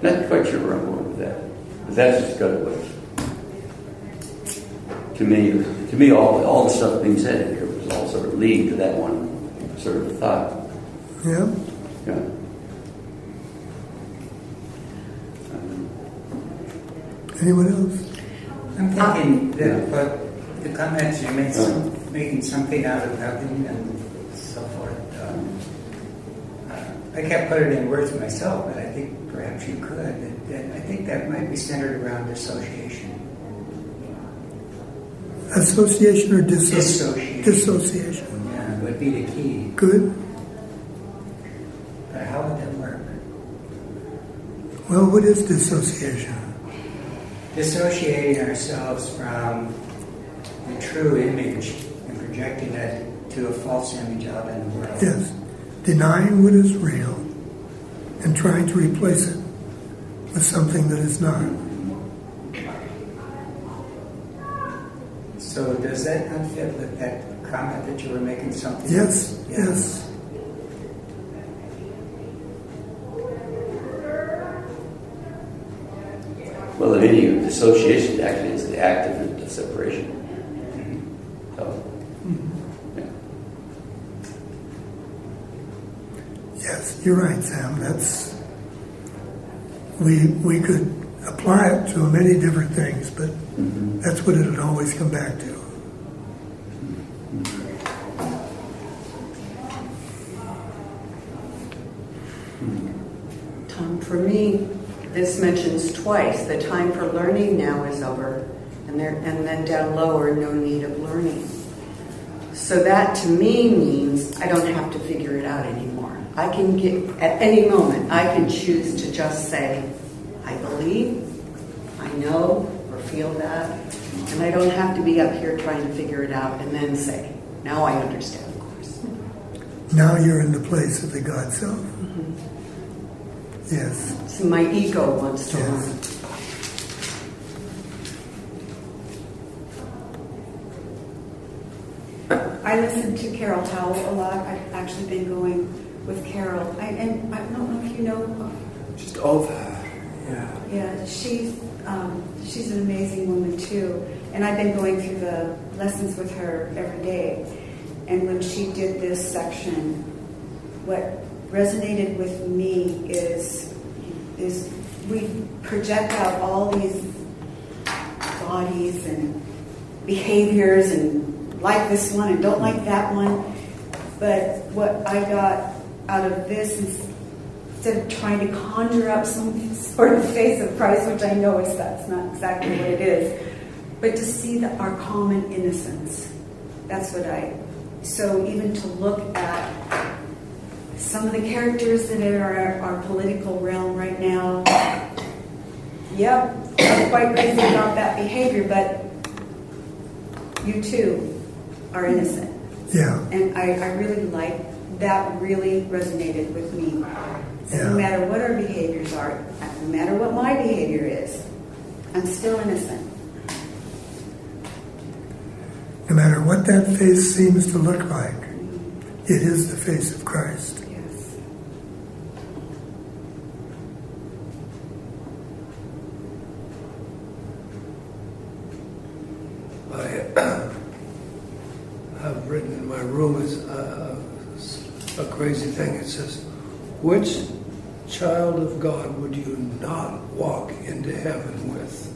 Not quite sure where I'm going with that, but that's just got what. To me, all the stuff being said here was all sort of leading to that one sort of thought. Yeah. Yeah. Anyone else? I'm thinking that what the comments you made, making something out of nothing and so forth. I can't put it in words myself, but I think perhaps you could. I think that might be centered around dissociation. Association or Dissociation. Dissociation. Yeah, would be the key. Good. But how would that work? Well, what is dissociation? Dissociating ourselves from the true image and projecting it to a false image out in the world. Yes. Denying what is real and trying to replace it with something that is not. So does that not fit with that comment that you were making something? Yes, yes. Well, in any dissociation actually is the act of separation. So, yeah. Yes, you're right, Sam. That's we could apply it to many different things, but that's what it would always come back to. Tom, for me, this mentions twice the time for learning now is over, and then down lower, no need of learning. So that to me means I don't have to figure it out anymore. I can get, at any moment, I can choose to just say, I believe, I know, or feel that, and I don't have to be up here trying to figure it out and then say, now I understand, of course. Now you're in the place of the God self. Yes. So my ego wants to learn. I listen to Carol Howell a lot. I've actually been going with Carol. And I don't know if you know. Just of her, yeah. Yeah, she's an amazing woman too. And I've been going through the lessons with her every day. And when she did this section, what resonated with me is we project out all these bodies and behaviors and like this one and don't like that one. But what I got out of this, instead of trying to conjure up some sort of face of Christ, which I know that's not exactly what it is, but to see our common innocence. That's what so even to look at some of the characters that are our political realm right now, yep, I'm quite crazy about that behavior, but you too are innocent. Yeah. And I really like that, really resonated with me. Yeah. No matter what our behaviors are, no matter what my behavior is, I'm still innocent. No matter what that face seems to look like, it is the face of Christ. Yes. I've written in my room is a crazy thing. It says, which child of God would you not walk into heaven with?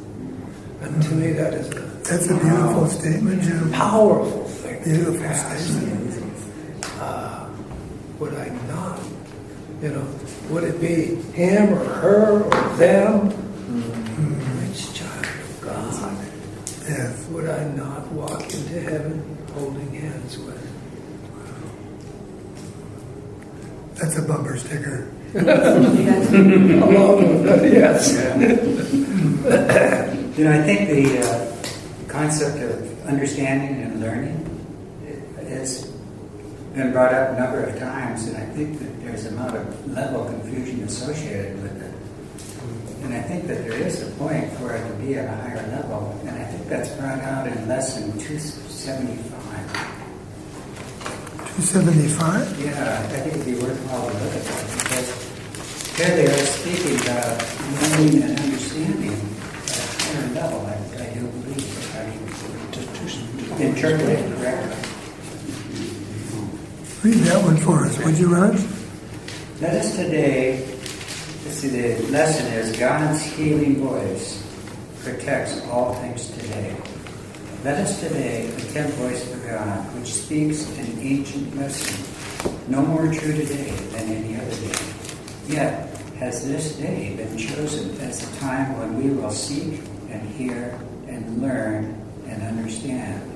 And to me that is That's a beautiful statement, Jim. Powerful thing. Beautiful statement. Would I not? Would it be him or her or them? Which child of God Yes. would I not walk into heaven holding hands with? That's a bumper sticker. Along with that, yes. I think the concept of understanding and learning has been brought up a number of times, and I think that there's a level of confusion associated with it. And I think that there is a point for it to be at a higher level, and I think that's brought out in lesson 275. 275? Yeah, I think it'd be worthwhile to look at that, because here they are speaking about learning and understanding at a higher level, I do believe. Interpret it correctly. Read that one for us, would you, Raj? Let us today, the lesson is God's healing voice protects all things today. Let us today attempt voice for God, which speaks an ancient lesson, no more true today than any other day. Yet has this day been chosen as the time when we will seek and hear and learn and understand.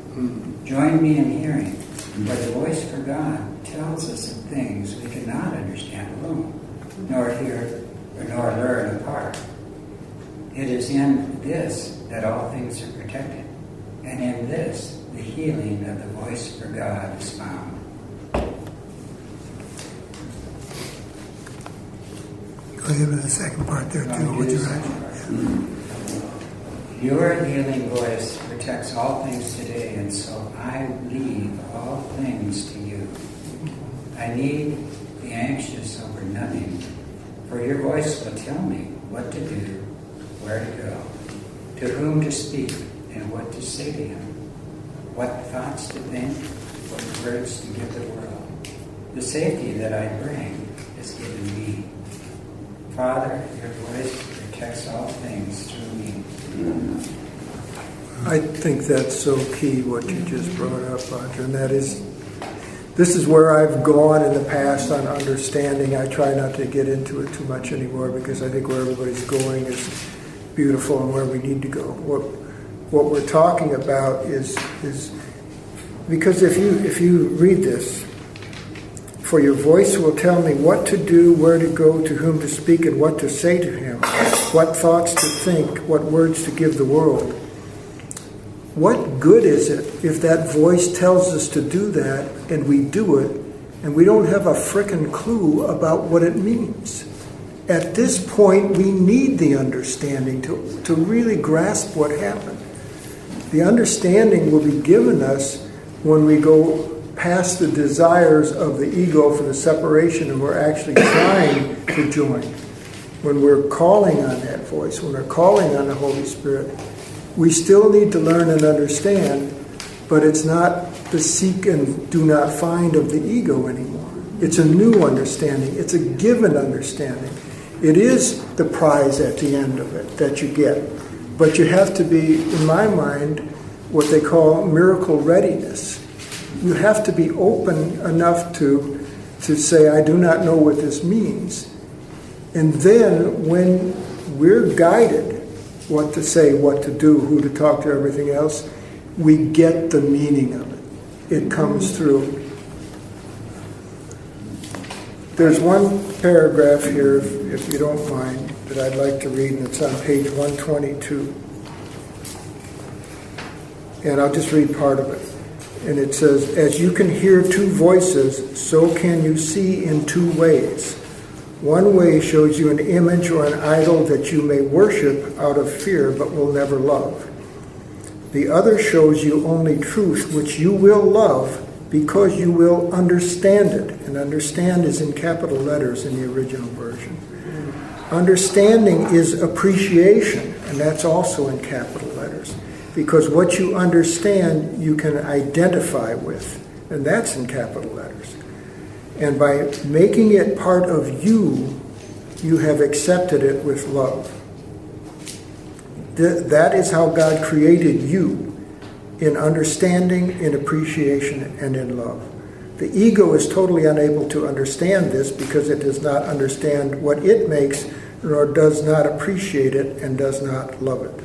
Join me in hearing, where the voice for God tells us of things we cannot understand alone, nor hear nor learn apart. It is in this that all things are protected, and in this the healing of the voice for God is found. Go ahead with the second part there too, would you, Raj? Your healing voice protects all things today, and so I leave all things to you. I need be anxious over nothing, for your voice will tell me what to do, where to go, to whom to speak, and what to say to him, what thoughts to think, what words to give the world. The safety that I bring is given me. Father, your voice protects all things through me. I think that's so key what you just brought up, Roger, and that is, this is where I've gone in the past on understanding. I try not to get into it too much anymore because I think where everybody's going is beautiful and where we need to go. What we're talking about is because if you read this, for your voice will tell me what to do, where to go, to whom to speak, and what to say to him, what thoughts to think, what words to give the world. What good is it if that voice tells us to do that and we do it and we don't have a frickin' clue about what it means? At this point, we need the understanding to really grasp what happened. The understanding will be given us when we go past the desires of the ego for the separation and we're actually trying to join. When we're calling on that voice, when we're calling on the Holy Spirit, we still need to learn and understand, but it's not the seek and do not find of the ego anymore. It's a new understanding. It's a given understanding. It is the prize at the end of it that you get. But you have to be, in my mind, what they call miracle readiness. You have to be open enough to say, I do not know what this means. And then when we're guided what to say, what to do, who to talk to, everything else, we get the meaning of it. It comes through. There's one paragraph here, if you don't mind, that I'd like to read, and it's on page 122. And I'll just read part of it. And it says, as you can hear two voices, so can you see in two ways. One way shows you an image or an idol that you may worship out of fear but will never love. The other shows you only truth which you will love because you will understand it. And understand is in capital letters in the original version. Understanding is appreciation, and that's also in capital letters. Because what you understand, you can identify with, and that's in capital letters. And by making it part of you, you have accepted it with love. That is how God created you, in understanding, in appreciation, and in love. The ego is totally unable to understand this because it does not understand what it makes, nor does not appreciate it and does not love it.